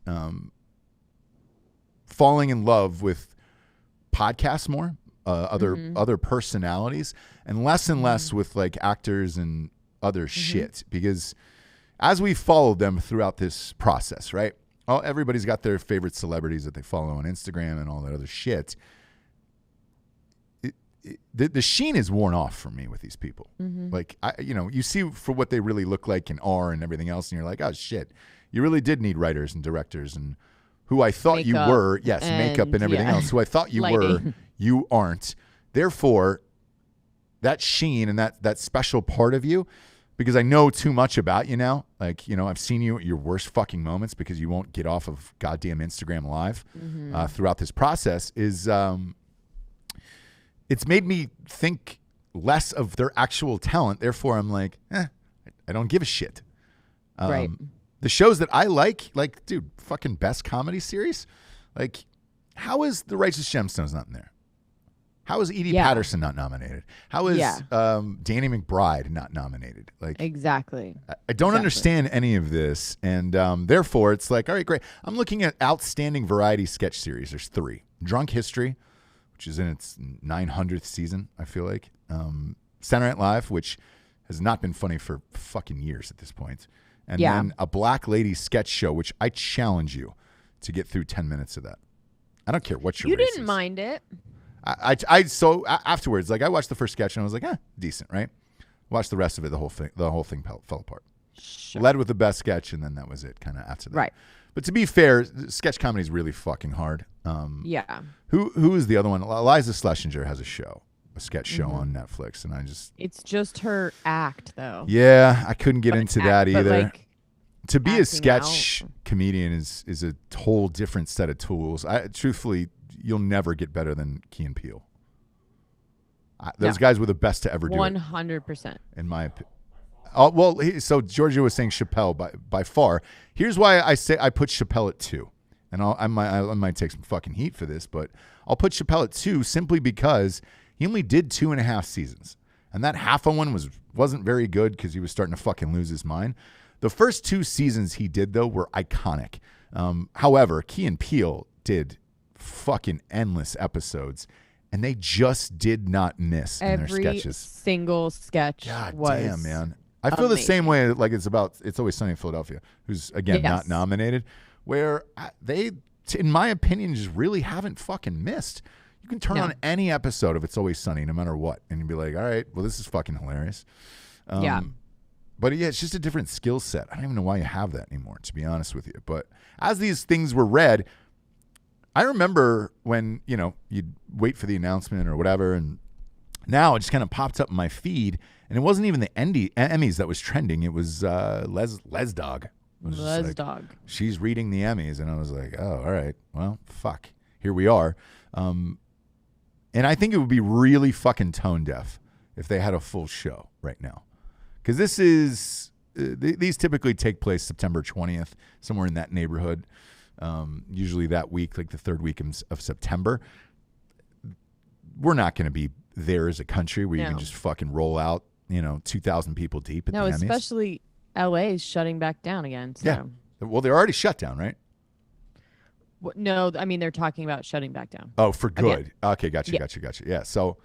falling in love with podcasts more, other personalities, and less with like actors and other shit. Because as we followed them throughout this process, right? Everybody's got their favorite celebrities that they follow on Instagram and all that other shit. The sheen is worn off for me with these people. Like, you see for what they really look like and are and everything else, and you're like, oh shit, you really did need writers and directors and who I thought you were. Yes, makeup and everything else. Who I thought you were, you aren't. Therefore, that sheen and that special part of you, because I know too much about you now. Like, I've seen you at your worst fucking moments because you won't get off of goddamn Instagram Live throughout this process is it's made me think less of their actual talent. Therefore, I'm like, I don't give a shit. right. The shows that I like, dude, fucking best comedy series. Like, how is The Righteous Gemstones not in there? How is Edie Patterson not nominated? How is Danny McBride not nominated? Like, Exactly. I don't understand any of this, and therefore it's like, all right, great. I'm looking at outstanding variety sketch series. There's 3: Drunk History, which is in its 900th season, I feel like. Saturday Night Live, which has not been funny for fucking years at this point, and then a Black Lady sketch show, which I challenge you to get through 10 minutes of that. I don't care what your You race didn't is. mind it. Afterwards, like, I watched the first sketch and I was like, decent, right? Watched the rest of it. The whole thing fell apart. Sure. Led with the best sketch, and then that was it. Kind of after that, Right. But to be fair, sketch comedy is really fucking hard. Yeah. Who is the other one? Eliza Schlesinger has a sketch show on Netflix, and It's just her act, though. I couldn't get into that But, either. like, To be a acting sketch out. comedian is a whole different set of tools. Truthfully, you'll never get better than Key and Peele. Those guys were the best to ever do it, 100%. in my opinion. Oh, well, so Georgia was saying Chappelle by far. Here's why I say I put Chappelle at 2. And I might take some fucking heat for this, but I'll put Chappelle at 2 simply because he only did 2.5 seasons. And that half of one wasn't very good because he was starting to fucking lose his mind. The first 2 seasons he did, though, were iconic. However, Key and Peele did fucking endless episodes, and they just did not miss in their Every sketches. single sketch God was damn, man. I feel the same way, like It's Always Sunny in Philadelphia, who's, again, not nominated, where they, in my opinion, just really haven't fucking missed. You can turn on any episode of It's Always Sunny, no matter what, and you'd be like, all right, well, this is fucking hilarious. But it's just a different skill set. I don't even know why you have that anymore, to be honest with you. But as these things were read, I remember when, you'd wait for the announcement or whatever, and now it just kind of popped up in my feed, and it wasn't even the Emmys that was trending. It was Les Dog. Les Dog. She's reading the Emmys, and I was like, oh, all right, well, fuck. Here we are. And I think it would be really fucking tone deaf if they had a full show right now. Because this is, these typically take place September 20th, somewhere in that neighborhood. Usually that week, like the third week of September. We're not going to be there as a country where you can just fucking roll out, 2,000 people deep at the Emmys. No, especially LA is shutting back down again. So. Yeah. Well, they're already shut down, right? No, I mean, they're talking about shutting back down. Oh, for good. Again. Okay, gotcha. Yeah. So,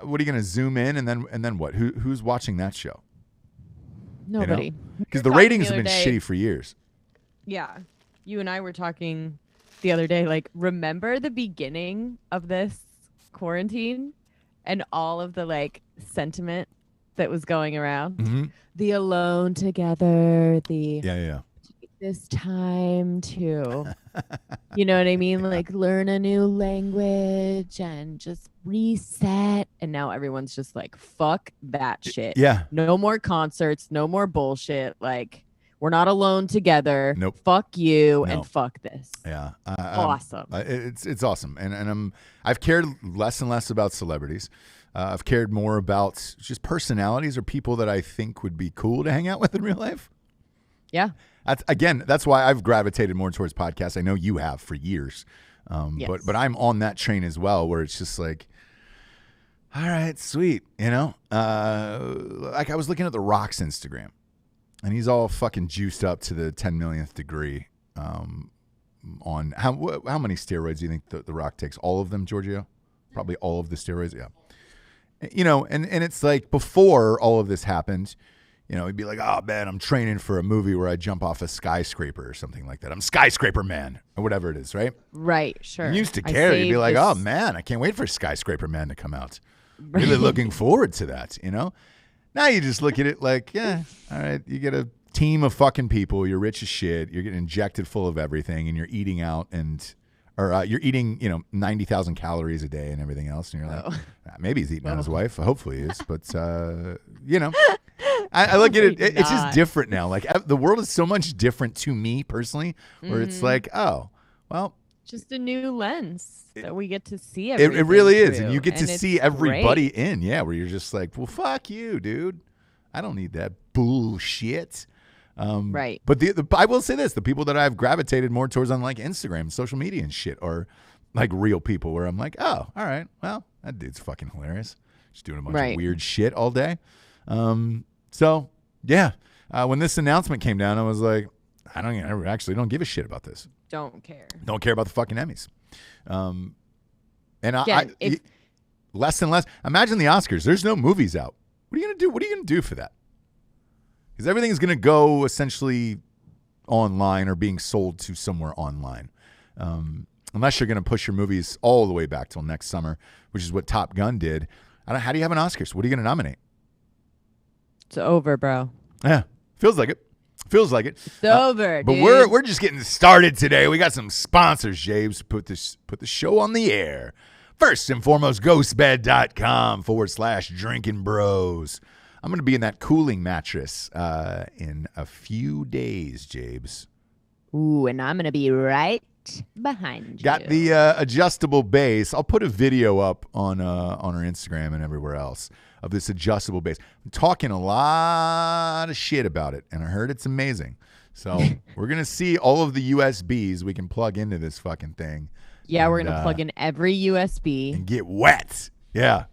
what are you going to zoom in and then what? Who's watching that show? Nobody. Because the ratings have been shitty for years. Yeah. You and I were talking the other day, like, remember the beginning of this quarantine and all of the, like, sentiment that was going around? Mm-hmm. The alone together, the Yeah. this time to, you know what I mean? Like, learn a new language and just reset. And now everyone's just like, fuck that shit. Yeah. No more concerts, no more bullshit. Like, we're not alone together. Nope. Fuck you No. and fuck this. Yeah. Awesome. It's awesome. And I've cared less and less about celebrities. I've cared more about just personalities or people that I think would be cool to hang out with in real life. Yeah. That's why I've gravitated more towards podcasts. I know you have for years. Yes. But I'm on that train as well, where it's just like, all right, sweet. You know, like I was looking at The Rock's Instagram, and he's all fucking juiced up to the 10 millionth degree. On how many steroids do you think the Rock takes? All of them, Giorgio? Probably all of the steroids. Yeah. You know, and it's like before all of this happened, you know, he'd be like, oh, man, I'm training for a movie where I jump off a skyscraper or something like that. I'm Skyscraper Man or whatever it is, right? Right, sure. He used to care. He'd be like, oh, man, I can't wait for Skyscraper Man to come out. Really looking forward to that, you know? Now you just look at it like, yeah, all right, you get a team of fucking people. You're rich as shit. You're getting injected full of everything, and you're eating out or you're eating, 90,000 calories a day and everything else. And you're like, maybe he's eating on his wife. Hopefully he is. But, I look at it. It's just different now. Like the world is so much different to me personally, where it's like, oh, well. Just a new lens that we get to see everything. It really through. is. And you get to it's see everybody great. in. Yeah, where you're just like, well, fuck you, dude. I don't need that bullshit. Right. But I will say this, the people that I've gravitated more towards on like Instagram, social media and shit are like real people where I'm like, oh, all right, well, that dude's fucking hilarious. Just doing a bunch of weird shit all day. So yeah, when this announcement came down, I was like, I actually don't give a shit about this. Don't care. Don't care about the fucking Emmys. And less and less. Imagine the Oscars. There's no movies out. What are you gonna do? What are you gonna do for that? Because everything is going to go essentially online or being sold to somewhere online. Unless you're going to push your movies all the way back till next summer, which is what Top Gun did. How do you have an Oscars? What are you going to nominate? It's over, bro. Yeah, feels like it. It's over, but dude. we're just getting started today. We got some sponsors, James, to put the show on the air. First and foremost, ghostbed.com/Drinkin Bros. I'm going to be in that cooling mattress in a few days, Jabes. Ooh, and I'm going to be right behind you. Got the adjustable base. I'll put a video up on our Instagram and everywhere else of this adjustable base. I'm talking a lot of shit about it, and I heard it's amazing. So we're going to see all of the USBs we can plug into this fucking thing. Yeah, we're going to plug in every USB. And get wet. Yeah.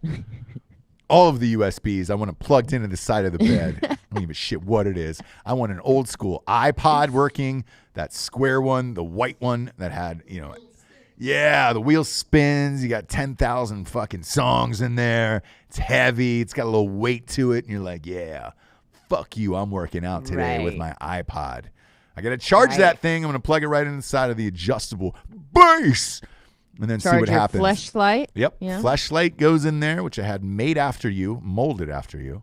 All of the USBs, I want it plugged into the side of the bed. I don't give a shit what it is. I want an old school iPod working, that square one, the white one that had, the wheel spins. You got 10,000 fucking songs in there. It's heavy. It's got a little weight to it. And you're like, yeah, fuck you. I'm working out today with my iPod. I got to charge that thing. I'm going to plug it right in the side of the adjustable base. And then see what happens. Fleshlight. Yep. Yeah. Fleshlight goes in there, which I had made after you, molded after you.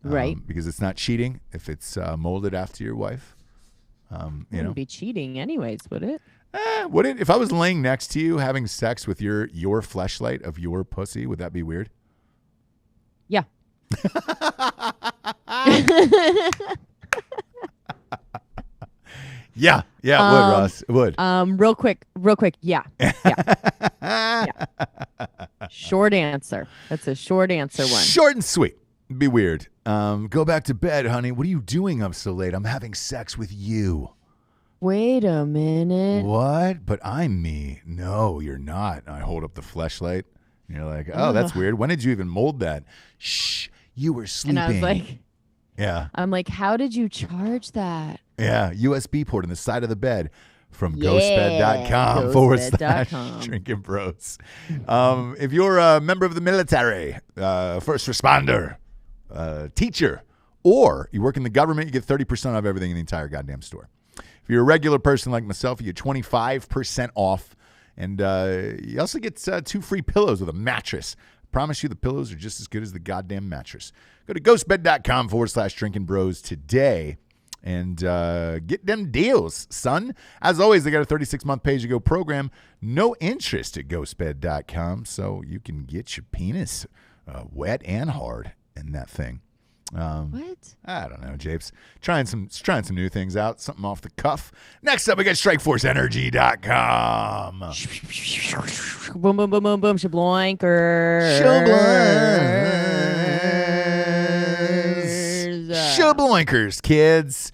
Right. Because it's not cheating if it's molded after your wife. It wouldn't be cheating anyways, would it? Would it? If I was laying next to you having sex with your fleshlight of your pussy, would that be weird? Yeah. Yeah, it would, Ross. It would. Real quick. Yeah. Short answer. That's a short answer one. Short and sweet. Be weird. Go back to bed, honey. What are you doing up so late? I'm having sex with you. Wait a minute. What? But I'm me. No, you're not. I hold up the fleshlight. And you're like, oh, that's weird. When did you even mold that? Shh, you were sleeping. And I was like, yeah. I'm like, how did you charge that? Yeah, USB port in the side of the bed from ghostbed.com/Drinkin Bros. If you're a member of the military, first responder, teacher, or you work in the government, you get 30% off everything in the entire goddamn store. If you're a regular person like myself, you get 25% off. And you also get 2 free pillows with a mattress. I promise you the pillows are just as good as the goddamn mattress. Go to ghostbed.com/Drinkin Bros today. and get them deals, son. As always, they got a 36-month pay-as-you-go program. No interest at ghostbed.com, so you can get your penis wet and hard in that thing. What? I don't know, Japes. Trying some new things out, something off the cuff. Next up, we got StrikeForceEnergy.com. Boom, boom, boom, boom, boom. Shabloinkers. Shabloinkers, kids.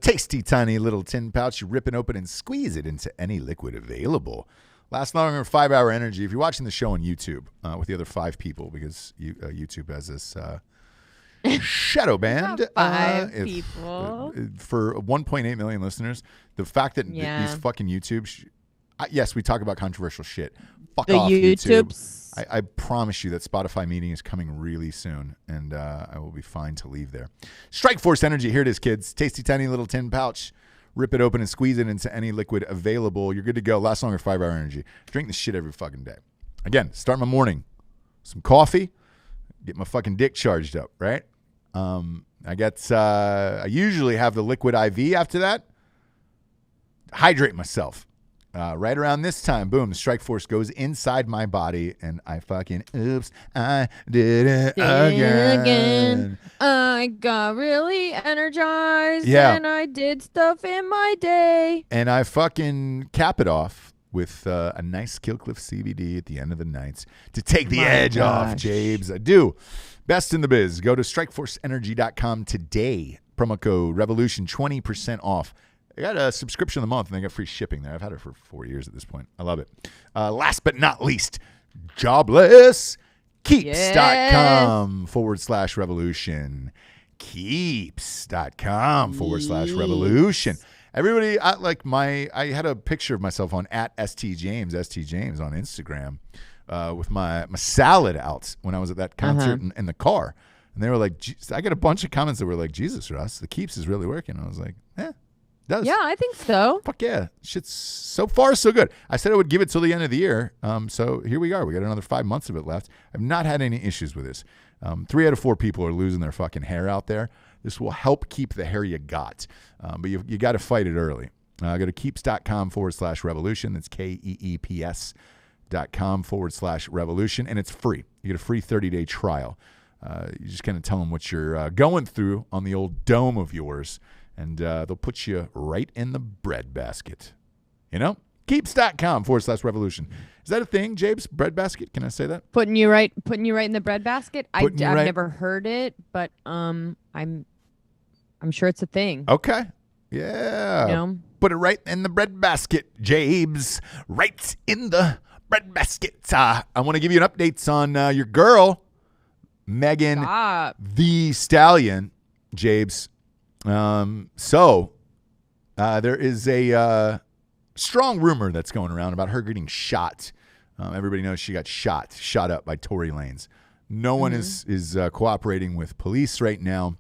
Tasty, tiny little tin pouch. You rip it open and squeeze it into any liquid available. Lasts longer than 5-hour energy. If you're watching the show on YouTube with the other 5 people, because YouTube has this shadow band. 5 people. For 1.8 million listeners, the fact that these fucking YouTube... yes, we talk about controversial shit. Fuck off, YouTube. I promise you that Spotify meeting is coming really soon, and I will be fine to leave there. Strike Force Energy. Here it is, kids. Tasty, tiny little tin pouch. Rip it open and squeeze it into any liquid available. You're good to go. Lasts longer, 5-hour energy. Drink this shit every fucking day. Again, start my morning. Some coffee. Get my fucking dick charged up, right? I usually have the liquid IV after that. Hydrate myself. Right around this time, boom, the Strike Force goes inside my body, and I fucking, oops, I did it again. I got really energized, and I did stuff in my day. And I fucking cap it off with a nice Killcliff CBD at the end of the nights to take the edge off, Jabes. I do. Best in the biz. Go to StrikeForceEnergy.com today. Promo code Revolution, 20% off. I got a subscription of the month, and they got free shipping there. I've had it for 4 years at this point. I love it. Last but not least, joblesskeeps.com/revolution. Keeps.com/revolution. Everybody, I had a picture of myself on @STJames on Instagram with my salad out when I was at that concert in the car. And they were like, I got a bunch of comments that were like, Jesus, Russ, the Keeps is really working. I was like, does. Yeah, I think so. Fuck yeah. Shit's so far so good. I said I would give it till the end of the year. So here we are. We got another 5 months of it left. I've not had any issues with this. 3 out of 4 people are losing their fucking hair out there. This will help keep the hair you got. But you got to fight it early. Go to keeps.com/revolution. That's KEEPS.com/revolution. And it's free. You get a free 30-day trial. You just kind of tell them what you're going through on the old dome of yours. And they'll put you right in the bread basket. You know? Keeps.com/revolution. Is that a thing, Jabes? Bread basket? Can I say that? Putting you right in the bread basket? I've never heard it, but I'm sure it's a thing. Okay. Yeah. You know? Put it right in the bread basket, Jabes. Right in the bread basket. I want to give you an update on your girl, Megan Thee Stallion, Jabes. There is a strong rumor that's going around about her getting shot. Everybody knows she got shot up by Tory Lanez. No one is cooperating with police right now.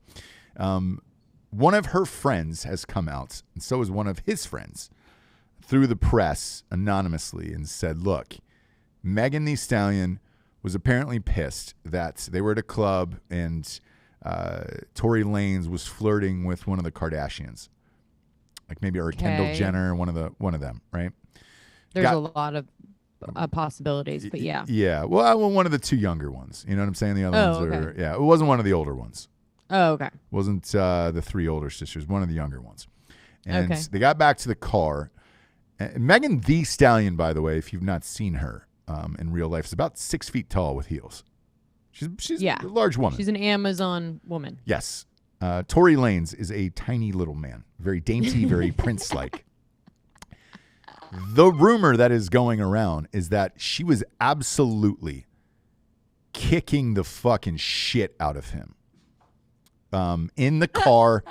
One of her friends has come out, and so is one of his friends, through the press anonymously and said, look, Megan Thee Stallion was apparently pissed that they were at a club and Tory Lanez was flirting with one of the Kardashians, like maybe or Kendall Jenner, one of them, right? There's a lot of possibilities, but yeah. Yeah, well, one of the 2 younger ones. You know what I'm saying? The other ones are, it wasn't one of the older ones. Oh, okay. It wasn't the 3 older sisters, one of the younger ones. And they got back to the car. And Megan Thee Stallion, by the way, if you've not seen her in real life, is about 6 feet tall with heels. She's a large woman. She's an Amazon woman. Yes. Tory Lanez is a tiny little man. Very dainty, very prince-like. The rumor that is going around is that she was absolutely kicking the fucking shit out of him in the car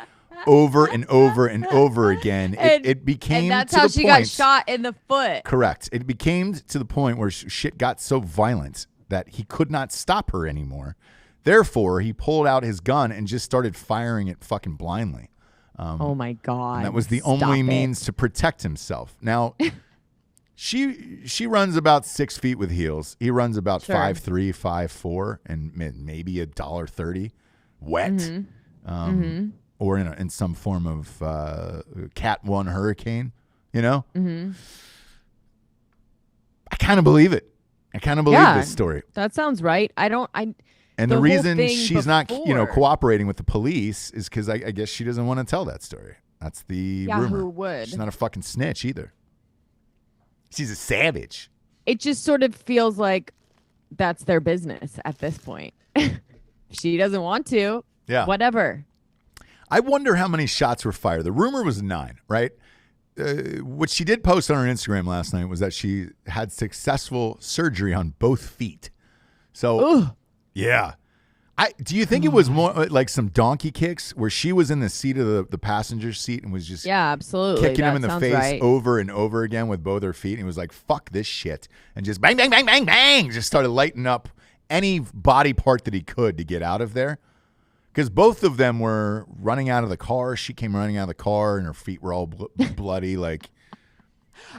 over and over and over again. It became and that's to how the she point, got shot in the foot. Correct. It became to the point where shit got so violent that he could not stop her anymore. Therefore, he pulled out his gun and just started firing it fucking blindly. Oh my God. And that was the only means to protect himself. Now, she runs about 6 feet with heels. He runs about 5'3", 5'4", and maybe $1.30 wet. or in some form of Cat 1 hurricane, you know? Mm-hmm. I kind of believe it. I kind of believe this story. That sounds right. And the reason she's not, cooperating with the police is because I guess she doesn't want to tell that story. That's the rumor. Who would? She's not a fucking snitch either. She's a savage. It just sort of feels like that's their business at this point. She doesn't want to. Yeah. Whatever. I wonder how many shots were fired. The rumor was 9, right? What she did post on her Instagram last night was that she had successful surgery on both feet. So, Ugh. Yeah. Do you think it was more like some donkey kicks where she was in the seat of the passenger seat and was just absolutely kicking him in the face over and over again with both her feet? And he was like, fuck this shit. And just bang, bang, bang, bang, bang. Just started lighting up any body part that he could to get out of there. Because both of them were running out of the car. She came running out of the car and her feet were all bloody. Like,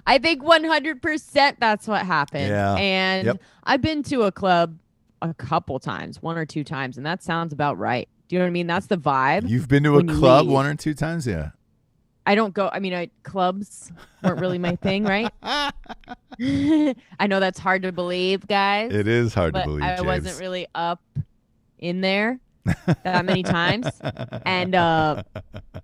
I think 100% that's what happened. Yeah. And I've been to a club a couple times, 1 or 2 times, and that sounds about right. Do you know what I mean? That's the vibe. You've been to a club 1 or 2 times? Yeah. I don't go. I mean, clubs weren't really my thing, right? I know that's hard to believe, guys. It is hard to believe, I wasn't really up in there that many times. And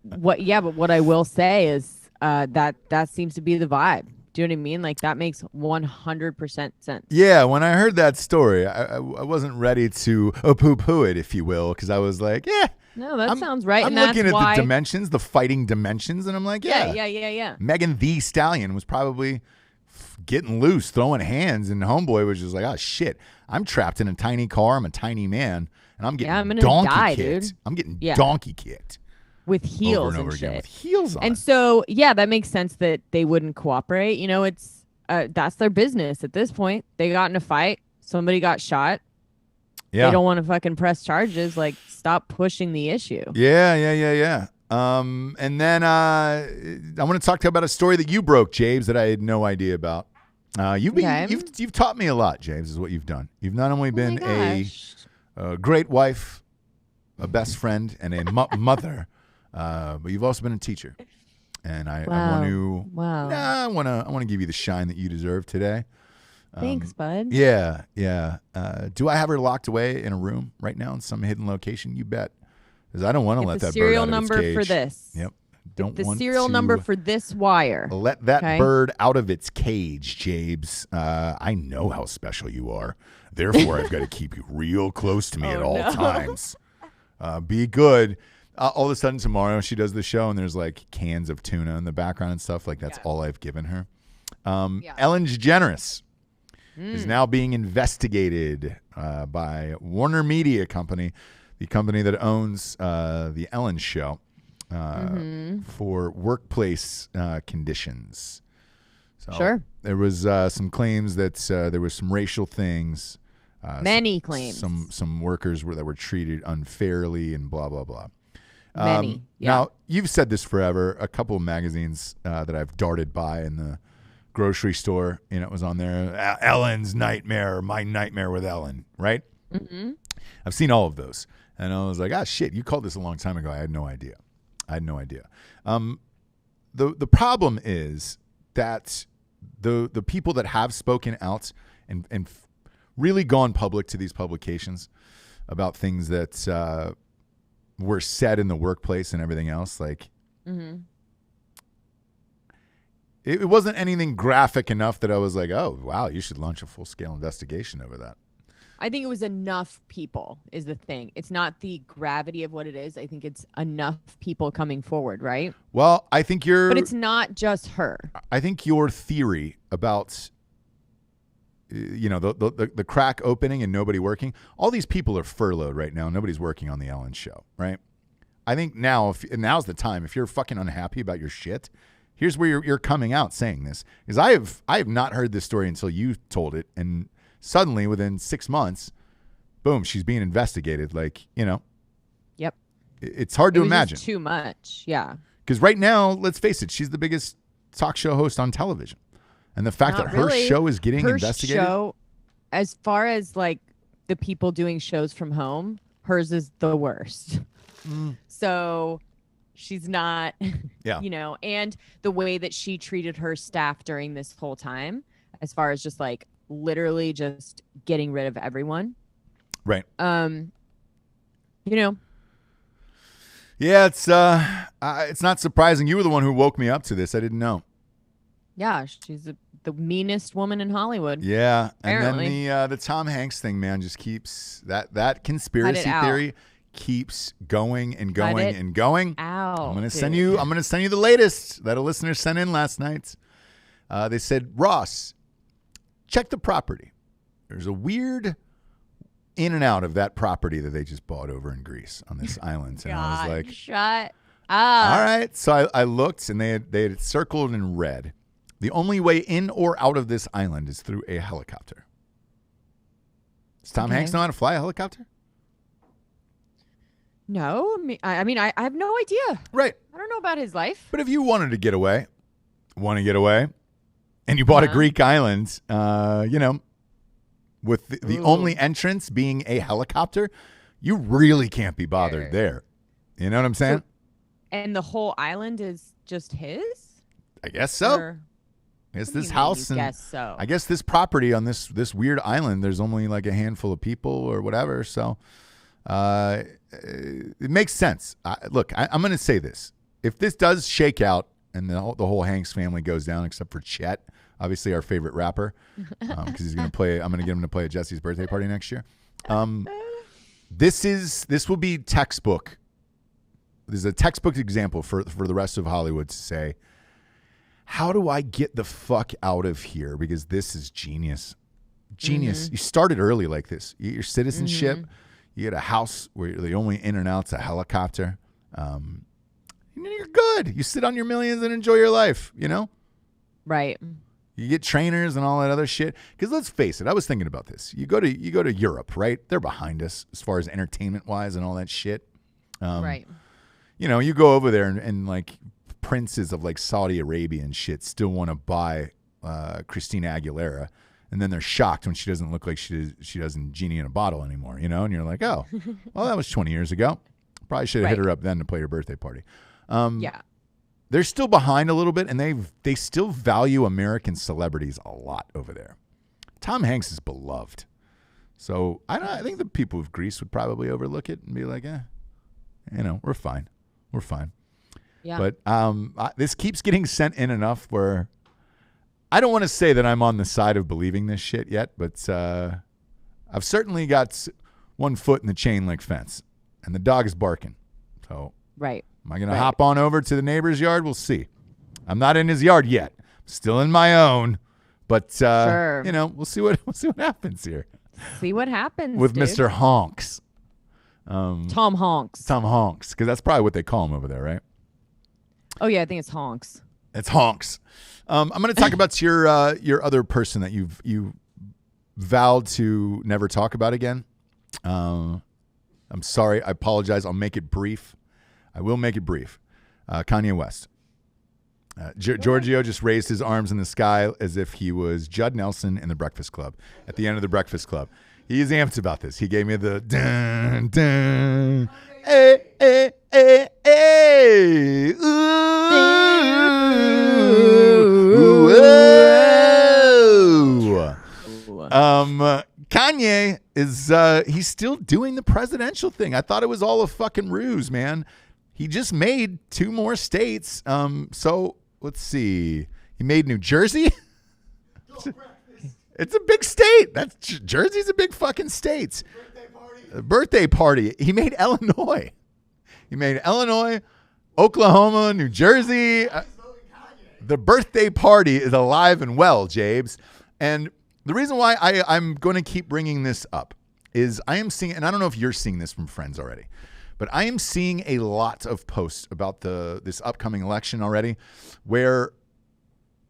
what I will say is that seems to be the vibe. Do you know what I mean? Like, that makes 100% sense. Yeah, when I heard that story, I wasn't ready to poo-poo it, if you will, because I was like, yeah. No, that sounds right. I'm looking at the dimensions, the fighting dimensions, and I'm like, yeah. Megan Thee Stallion was probably getting loose, throwing hands, and Homeboy was just like, oh, shit. I'm trapped in a tiny car. I'm a tiny man, and I'm getting donkey kicked. Dude. I'm getting donkey kicked. With heels over and over again. shit. With heels on. And so, that makes sense that they wouldn't cooperate. You know, it's that's their business at this point. They got in a fight. Somebody got shot. Yeah. They don't want to fucking press charges. Like, stop pushing the issue. Yeah. And then I want to talk to you about a story that you broke, James, that I had no idea about. You've taught me a lot, James, is what you've done. You've not only been a great wife, a best friend, and a mother, but you've also been a teacher. And I want to give you the shine that you deserve today. Thanks, bud. Yeah. Do I have her locked away in a room right now in some hidden location? You bet. Because I don't want to let that bird out of its cage. The serial number for this. Yep. The serial number for this wire. Let that bird out of its cage, Jabes. I know how special you are. Therefore, I've got to keep you real close to me at all times. Be good. All of a sudden tomorrow she does the show and there's like cans of tuna in the background and stuff. Like, that's all I've given her. Ellen DeGeneres is now being investigated by Warner Media Company, the company that owns the Ellen Show, for workplace conditions. So there was some claims that there was some racial things. Many claims. Some workers that were treated unfairly and blah, blah, blah. Many. Now, you've said this forever. A couple of magazines that I've darted by in the grocery store, it was on there. Ellen's Nightmare, My Nightmare with Ellen, right? Mm-hmm. I've seen all of those. And I was like, shit, you called this a long time ago. I had no idea. The problem is that the people that have spoken out and really gone public to these publications about things that were said in the workplace and everything else, like, it wasn't anything graphic enough that I was like, oh, wow, you should launch a full-scale investigation over that. I think it was enough people is the thing. It's not the gravity of what it is. I think it's enough people coming forward, right? Well, I think But it's not just her. I think your theory about, the crack opening and nobody working, all these people are furloughed right now. Nobody's working on the Ellen Show, right? I think now's the time. If you're fucking unhappy about your shit, here's where you're coming out saying this. Because I have not heard this story until you told it, and suddenly, within 6 months, boom, she's being investigated. Like, Yep. It's hard to imagine. Just too much, yeah. Because right now, let's face it, she's the biggest talk show host on television. And the fact that her show is getting investigated. Her show, as far as like the people doing shows from home, hers is the worst. So She's not, Yeah. you know, and the way that she treated her staff during this whole time, as far as just like literally just getting rid of everyone. Right. You know. Yeah, it's not surprising. You were the one who woke me up to this. I didn't know. Yeah, she's the meanest woman in Hollywood. Yeah, apparently. and then the Tom Hanks thing, man, just keeps that conspiracy theory keeps going and going and going. Ow, I'm gonna send you the latest that a listener sent in last night. They said, Ross, check the property. There's a weird in and out of that property that they just bought over in Greece on this island. And I was like, shut up. All right. So I looked, and they had circled in red. The only way in or out of this island is through a helicopter. Does Tom Hanks know how to fly a helicopter? No, I mean, I have no idea. Right. I don't know about his life. But if you wanted to get away, and you bought a Greek island, with the only entrance being a helicopter, you really can't be bothered there. You know what I'm saying? And the whole island is just his? I guess so. I guess this house and I guess this property on this weird island, there's only like a handful of people or whatever. So it makes sense. Look, I'm going to say this. If this does shake out and the whole Hanks family goes down, except for Chet, obviously our favorite rapper, because he's going to play. I'm going to get him to play at Jessie's birthday party next year. This will be textbook. This is a textbook example for the rest of Hollywood to say, how do I get the fuck out of here? Because this is genius. Genius. Mm-hmm. You started early like this. You get your citizenship. Mm-hmm. You get a house where the only in and out's a helicopter. You're good. You sit on your millions and enjoy your life, you know? Right. You get trainers and all that other shit. Because let's face it, I was thinking about this. You go to Europe, right? They're behind us as far as entertainment-wise and all that shit. Right. You know, you go over there and like princes of like Saudi Arabia and shit still want to buy Christina Aguilera, and then they're shocked when she doesn't look like she does in Genie in a Bottle anymore, you know? And you're like, oh, well, that was 20 years ago. Probably should have hit her up then to play her birthday party. Yeah. They're still behind a little bit, and they still value American celebrities a lot over there. Tom Hanks is beloved. So I think the people of Greece would probably overlook it and be like, we're fine. We're fine. Yeah. But this keeps getting sent in enough where I don't want to say that I'm on the side of believing this shit yet, but I've certainly got one foot in the chain link fence, and the dog is barking. So right. Am I going to hop on over to the neighbor's yard? We'll see. I'm not in his yard yet. I'm still in my own, but sure. We'll see what happens here. See what happens with dude. Mr. Honks. Tom Honks. Tom Honks, because that's probably what they call him over there, right? Oh yeah, I think it's Honks. It's Honks. I'm going to talk about your other person that you vowed to never talk about again. I'm sorry. I apologize. I'll make it brief. I will make it brief. Kanye West. Giorgio just raised his arms in the sky as if he was Judd Nelson in The Breakfast Club. At the end of The Breakfast Club. He's amped about this. He gave me the dun, dun, hey, hey, hey, hey, ooh, whoa. Kanye is he's still doing the presidential thing. I thought it was all a fucking ruse, man. He just made 2 more states. So let's see. He made New Jersey. It's a big state. Jersey's a big fucking state. Birthday party. He made Illinois. Oklahoma, New Jersey. The birthday party is alive and well, Jabes. And the reason why I'm going to keep bringing this up is I am seeing, and I don't know if you're seeing this from friends already, but I am seeing a lot of posts about this upcoming election already, where,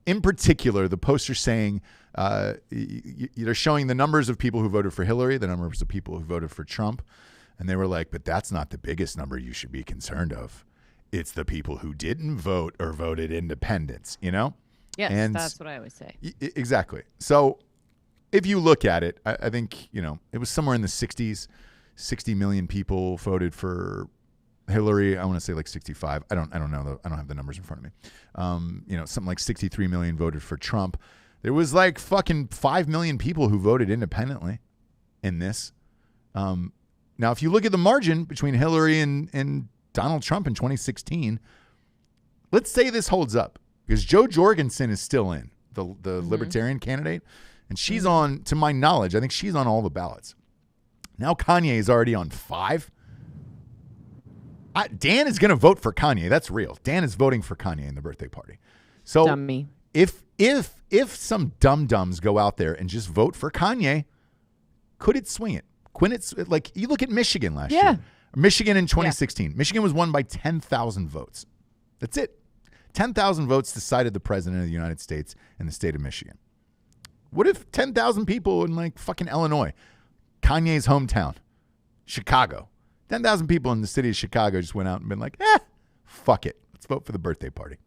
in particular, the posts are saying they're showing the numbers of people who voted for Hillary, the numbers of people who voted for Trump, and they were like, but that's not the biggest number you should be concerned of. It's the people who didn't vote or voted independents, you know? Yes, and that's what I always say. Exactly. So if you look at it, I think, it was somewhere in the 60s. 60 million people voted for Hillary, I want to say like 65. I don't know. I don't have the numbers in front of me. Something like 63 million voted for Trump. There was like fucking 5 million people who voted independently in this. Now, if you look at the margin between Hillary and Donald Trump in 2016, let's say this holds up because Jo Jorgensen is still in, the libertarian candidate, and she's on, to my knowledge, I think she's on all the ballots. Now Kanye is already on 5. Dan is going to vote for Kanye. That's real. Dan is voting for Kanye in the birthday party. So Dummy. if some dum-dums go out there and just vote for Kanye, could it swing it? Like you look at Michigan last year. Michigan in 2016. Yeah. Michigan was won by 10,000 votes. That's it. 10,000 votes decided the president of the United States in the state of Michigan. What if 10,000 people in like fucking Illinois, Kanye's hometown, Chicago, 10,000 people in the city of Chicago just went out and been like, fuck it. Let's vote for the birthday party.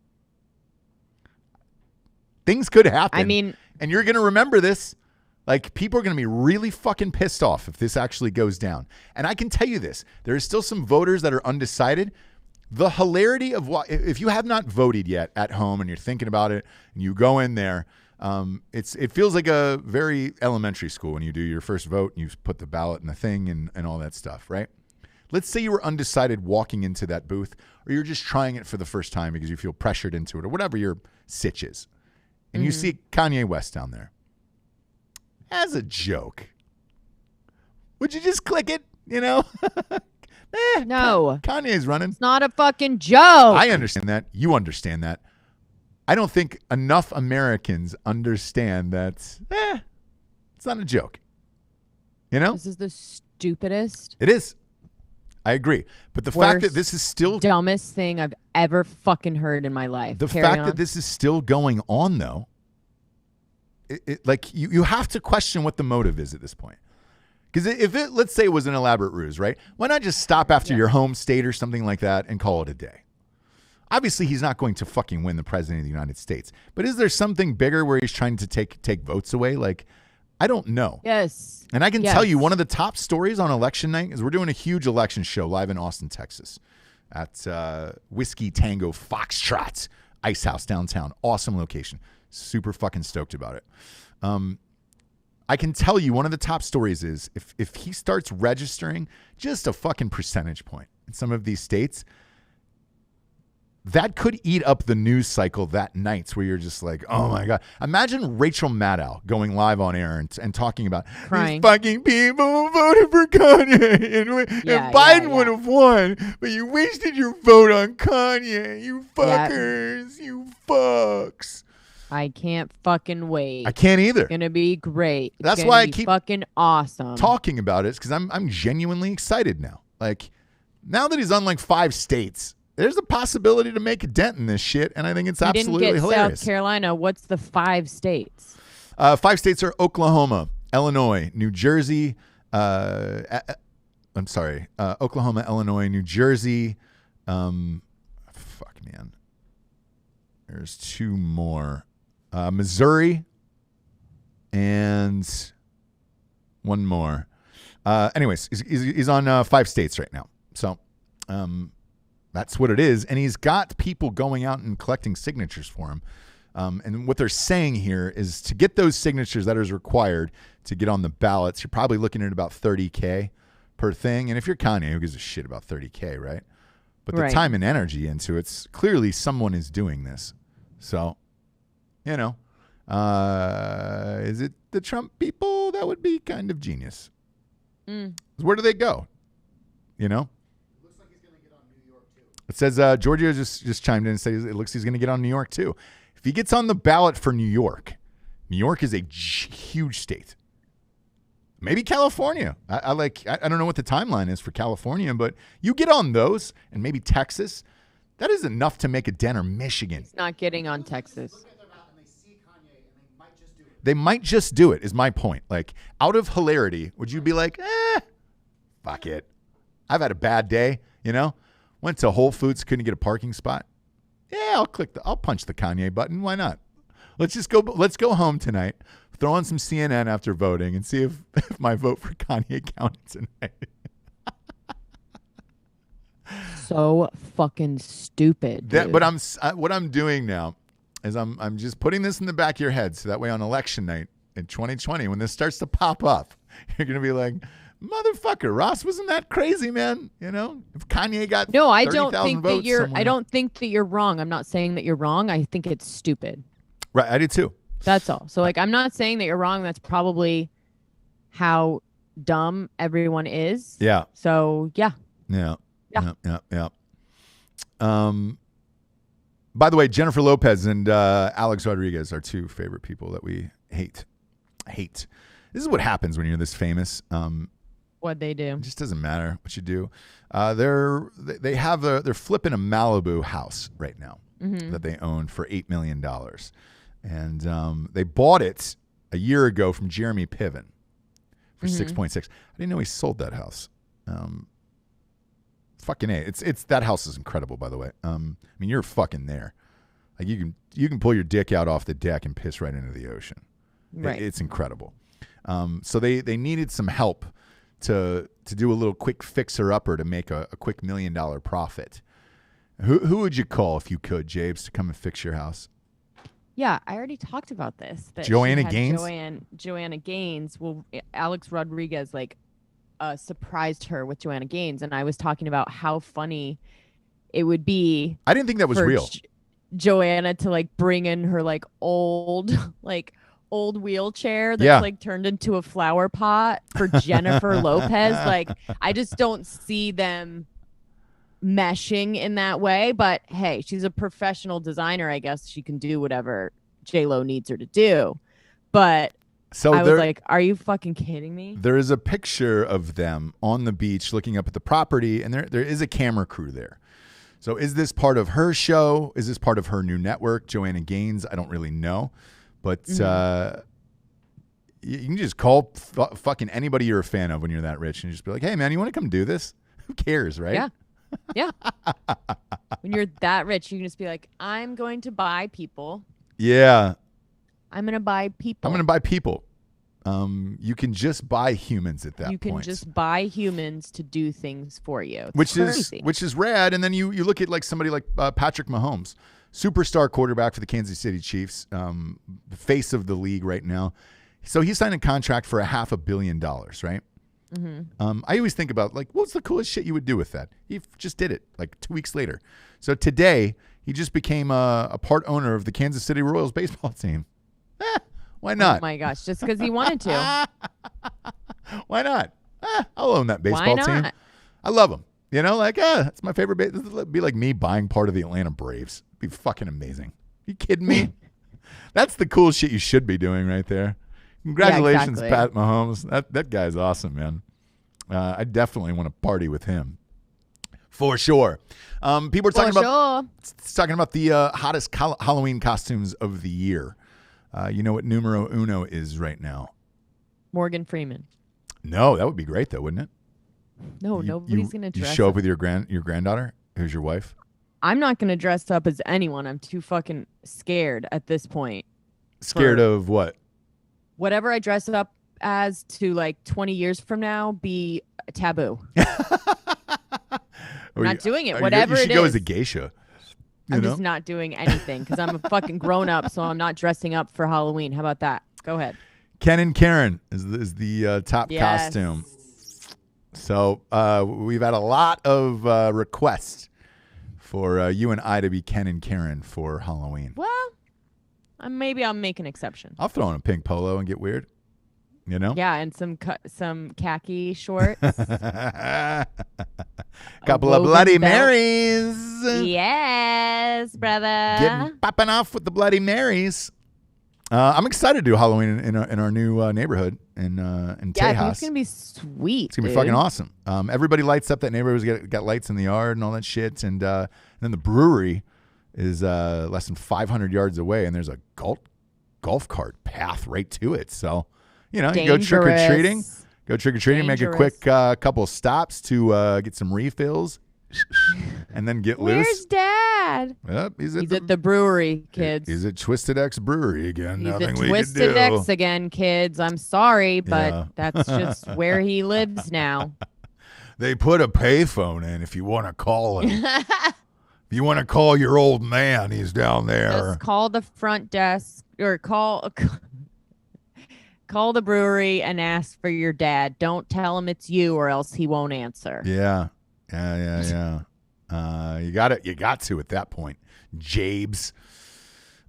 Things could happen. I mean, and you're going to remember this. Like, people are going to be really fucking pissed off if this actually goes down. And I can tell you this. There are still some voters that are undecided. The hilarity of if you have not voted yet at home and you're thinking about it and you go in there, it feels like a very elementary school when you do your first vote and you put the ballot in the thing and all that stuff, right? Let's say you were undecided walking into that booth, or you're just trying it for the first time because you feel pressured into it, or whatever your sitch is. And you see Kanye West down there. As a joke, would you just click it, No. Kanye's running. It's not a fucking joke. I understand that. You understand that. I don't think enough Americans understand that it's not a joke. This is the stupidest. It is. I agree. But the fact that this is still dumbest thing I've ever fucking heard in my life. The fact that this is still going on, though, like you have to question what the motive is at this point. Because let's say it was an elaborate ruse, right? Why not just stop after your home state or something like that and call it a day? Obviously, he's not going to fucking win the president of the United States. But is there something bigger where he's trying to take votes away? Like, I don't know. Yes. And I can tell you one of the top stories on election night is we're doing a huge election show live in Austin, Texas at Whiskey Tango Foxtrot Ice House downtown. Awesome location. Super fucking stoked about it. I can tell you one of the top stories is if he starts registering just a fucking percentage point in some of these states, that could eat up the news cycle that night where you're just like, oh my God. Imagine Rachel Maddow going live on air and talking about these fucking people voted for Kanye and Biden would have won, but you wasted your vote on Kanye. You fuckers. You fucks. I can't fucking wait. I can't either. It's gonna be great. That's why I keep fucking awesome talking about it, because I'm genuinely excited now. Like, now that he's on like 5 states, there's a possibility to make a dent in this shit, and I think it's absolutely hilarious. hilarious. South Carolina. What's the 5 states? 5 states are Oklahoma, Illinois, New Jersey. Oklahoma, Illinois, New Jersey. Fuck, man. There's 2 more. Missouri and one more. Anyways, he's on 5 states right now. So that's what it is. And he's got people going out and collecting signatures for him. And what they're saying here is to get those signatures that is required to get on the ballots, you're probably looking at about $30K per thing. And if you're Kanye, who gives a shit about $30K, right? But the time and energy into it's clearly someone is doing this. So, is it the Trump people? That would be kind of genius. Where do they go? It looks like he's going to get on New York too. It says Giorgio just chimed in and says it looks like he's going to get on New York too. If he gets on the ballot for New York is a huge state. Maybe California. I don't know what the timeline is for California, but you get on those, and maybe Texas. That is enough to make a dent, or Michigan. It's not getting on Texas. They might just do it, is my point. Like, out of hilarity, would you be like, fuck it. I've had a bad day, Went to Whole Foods, couldn't get a parking spot. Yeah, I'll punch the Kanye button. Why not? Let's go home tonight, throw on some CNN after voting, and see if my vote for Kanye counted tonight. so fucking stupid. Dude. But what I'm doing now is I'm just putting this in the back of your head, so that way on election night in 2020, when this starts to pop up, you're gonna be like, motherfucker, Ross wasn't that crazy, man. You know, if Kanye got no, I don't think votes that you're. somewhere. I don't think that you're wrong. I'm not saying that you're wrong. I think it's stupid. Right, I do too. That's all. So like, I'm not saying that you're wrong. That's probably how dumb everyone is. Yeah. So yeah. Yeah. By the way, Jennifer Lopez and Alex Rodriguez are two favorite people that we hate. This is what happens when you're this famous. What they do. It just doesn't matter what you do. They're flipping a Malibu house right now that they own for $8 million. And they bought it a year ago from Jeremy Piven for 6.6. I didn't know he sold that house. Fucking A. It's that house is incredible, by the way. I mean, you're fucking there. Like you can pull your dick out off the deck and piss right into the ocean. Right. It's incredible. So they needed some help to do a little quick fixer-upper to make a quick $1 million profit. Who would you call if you could, Jabes, to come and fix your house? Yeah, I already talked about this. That Joanna she had Gaines? Joanna Gaines. Well, Alex Rodriguez surprised her with Joanna Gaines, and I was talking about how funny it would be. I didn't think that was real. Joanna to bring in her old wheelchair that's turned into a flower pot for Jennifer Lopez. I just don't see them meshing in that way. But hey, she's a professional designer. I guess she can do whatever J-Lo needs her to do. But so I was like, are you fucking kidding me? There is a picture of them on the beach looking up at the property, and there is a camera crew there. So is this part of her show? Is this part of her new network, Joanna Gaines? I don't really know. But you can just call fucking anybody you're a fan of when you're that rich and just be like, hey, man, you want to come do this? Who cares, right? Yeah. Yeah. When you're that rich, you can just be like, I'm going to buy people. Yeah. I'm going to buy people. I'm going to buy people. You can just buy humans at that point. You can just buy humans to do things for you. Which is rad. And then you look at somebody like Patrick Mahomes, superstar quarterback for the Kansas City Chiefs, the face of the league right now. So he signed a contract for $500 million, right? Mm-hmm. I always think about what's the coolest shit you would do with that? He just did it 2 weeks later. So today he just became a part owner of the Kansas City Royals baseball team. Why not? Oh my gosh, just because he wanted to. Why not? I'll own that baseball team. I love them. You know, that's my favorite. It'd be like me buying part of the Atlanta Braves. It'd be fucking amazing. You kidding me? That's the cool shit you should be doing right there. Congratulations, yeah, exactly. Pat Mahomes. That guy's awesome, man. I definitely want to party with him. For sure. People are talking about the hottest Halloween costumes of the year. You know what numero uno is right now? Morgan Freeman. No, that would be great though, wouldn't it? No, nobody's going to dress You show up up with your granddaughter, who's your wife? I'm not going to dress up as anyone. I'm too fucking scared at this point. Scared of what? Whatever I dress up as to 20 years from now be taboo. I'm not doing it. Whatever it is. You should go as a geisha. I'm just not doing anything because I'm a fucking grown up, so I'm not dressing up for Halloween. How about that? Go ahead. Ken and Karen is the top costume. So we've had a lot of requests for you and I to be Ken and Karen for Halloween. Well, maybe I'll make an exception. I'll throw on a pink polo and get weird. You know? Yeah, and some khaki shorts. Couple of Bloody belt. Marys. Yes, brother. Popping off with the Bloody Marys. I'm excited to do Halloween in our new neighborhood in Tejas. Yeah, it's gonna be sweet. It's gonna be fucking awesome. Everybody lights up that neighborhood. Got lights in the yard and all that shit. And then the brewery is less than 500 yards away, and there's a golf cart path right to it. So, you know, you go trick or treating. Go trick or treating. Make a quick couple of stops to get some refills, and then get loose. Where's Dad? Yep, he's at the brewery, kids. He's at Twisted X Brewery again. He's Nothing at we Twisted can do. X again, kids. I'm sorry, but that's just where he lives now. They put a payphone in if you want to call him. If you want to call your old man, he's down there. Just call the front desk or call the brewery and ask for your dad. Don't tell him it's you or else he won't answer. Yeah. You got it. You got to at that point, Jabes.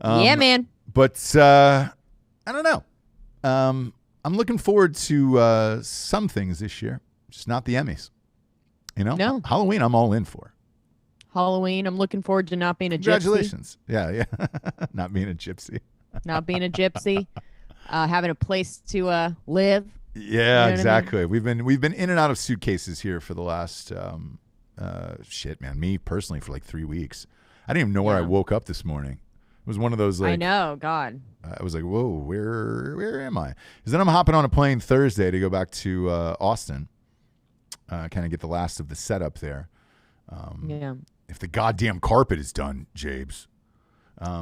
Yeah, man. But I don't know. I'm looking forward to some things this year, just not the Emmys. You know, No. Halloween I'm all in for. Halloween, I'm looking forward to not being a gypsy. Congratulations. Yeah. Not being a gypsy. Not being a gypsy. Having a place to live. Yeah, You know what I exactly. We've been in and out of suitcases here for the last me personally for like 3 weeks. I didn't even know where I woke up this morning. It was one of those like I know, God. I was like, whoa, where am I? Because then I'm hopping on a plane Thursday to go back to Austin, kind of get the last of the setup there. Yeah. If the goddamn carpet is done, Jabes.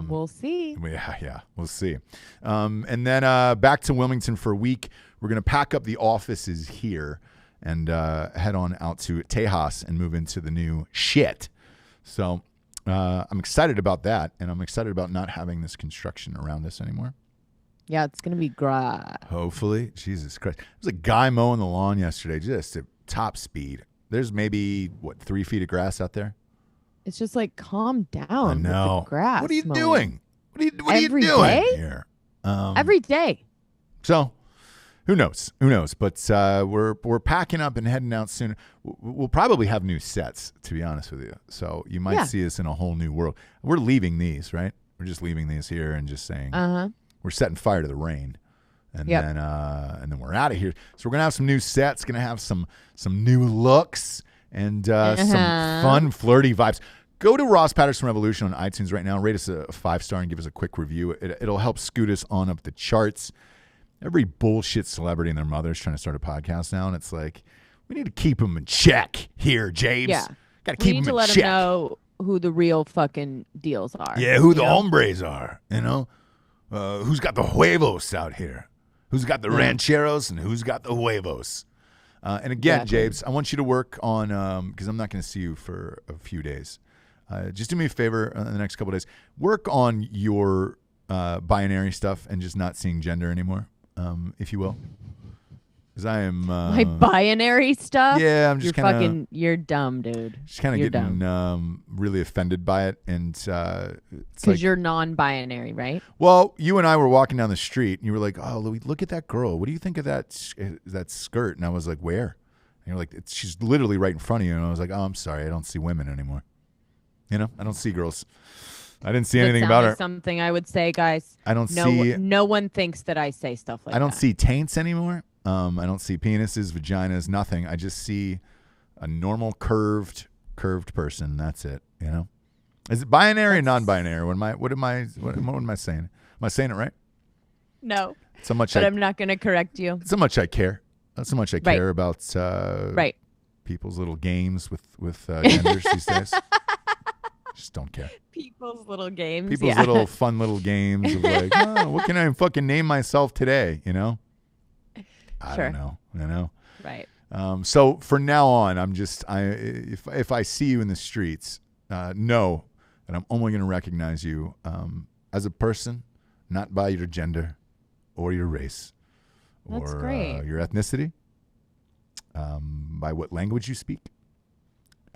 We'll see. Yeah, we'll see. And then back to Wilmington for a week. We're going to pack up the offices here and head on out to Tejas and move into the new shit. So I'm excited about that, and I'm excited about not having this construction around us anymore. Yeah, it's going to be great. Hopefully. Jesus Christ. There was a guy mowing the lawn yesterday just at top speed. There's maybe, 3 feet of grass out there? It's just like calm down. I know. With the grass. What are you mowing. doing? What are you Every doing day? here? Every day. So, who knows? But we're packing up and heading out soon. We'll probably have new sets, to be honest with you. So you might see us in a whole new world. We're leaving these, right? We're just leaving these here and just saying we're setting fire to the rain, and then we're out of here. So we're gonna have some new sets. Gonna have some new looks and some fun, flirty vibes. Go to Ross Patterson Revolution on iTunes right now. Rate us a 5-star and give us a quick review. It'll help scoot us on up the charts. Every bullshit celebrity and their mother's trying to start a podcast now, and it's like, we need to keep them in check here, James. Yeah. Got to keep them in check. We need to let them know who the real fucking deals are. Yeah, who the hombres are, you know? Who's got the huevos out here? Who's got the rancheros and who's got the huevos? And again, James, I want you to work on, because I'm not going to see you for a few days. Just do me a favor in the next couple of days. Work on your binary stuff and just not seeing gender anymore, if you will. Because I am... my binary stuff? Yeah, I'm just kind of... You're dumb, dude. Just kind of getting really offended by it. And because you're non-binary, right? Well, you and I were walking down the street, and you were like, oh, look at that girl. What do you think of that skirt? And I was like, where? And you're like, she's literally right in front of you. And I was like, oh, I'm sorry. I don't see women anymore. You know, I don't see girls. I didn't see anything about her. Something I would say, guys. I don't see. No one thinks that I say stuff like that. I don't see taints anymore. I don't see penises, vaginas, nothing. I just see a normal curved person. That's it. You know, is it binary or non-binary? What am I saying? Am I saying it right? No. So much. But I'm not going to correct you. So much I care. So much I care about. People's little games with genders these days. Just don't care. People's little games. People's little fun little games of like, oh, what can I fucking name myself today? You know? I don't know. You know? Right. So for now on, if I see you in the streets, know that I'm only going to recognize you as a person, not by your gender or your race That's or great. Your ethnicity, by what language you speak.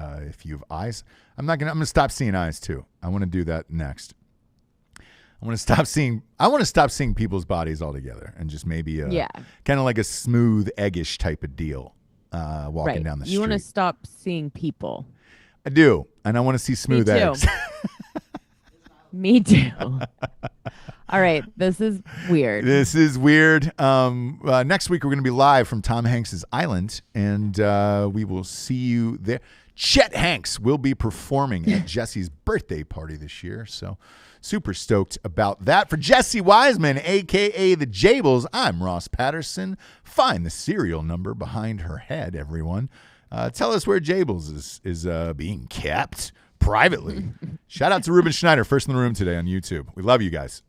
If you have eyes, I'm going to stop seeing eyes too. I want to do that next. I want to stop seeing people's bodies altogether and just maybe kind of like a smooth eggish type of deal walking down the street. You want to stop seeing people. I do. And I want to see smooth eggs. Me too. All right. This is weird. Next week, we're going to be live from Tom Hanks's Island, and we will see you there. Chet Hanks will be performing at Jessie's birthday party this year, so super stoked about that. For Jessie Wiseman, a.k.a. the Jables, I'm Ross Patterson. Find the serial number behind her head, everyone. Tell us where Jables is being kept privately. Shout out to Ruben Schneider, first in the room today on YouTube. We love you guys.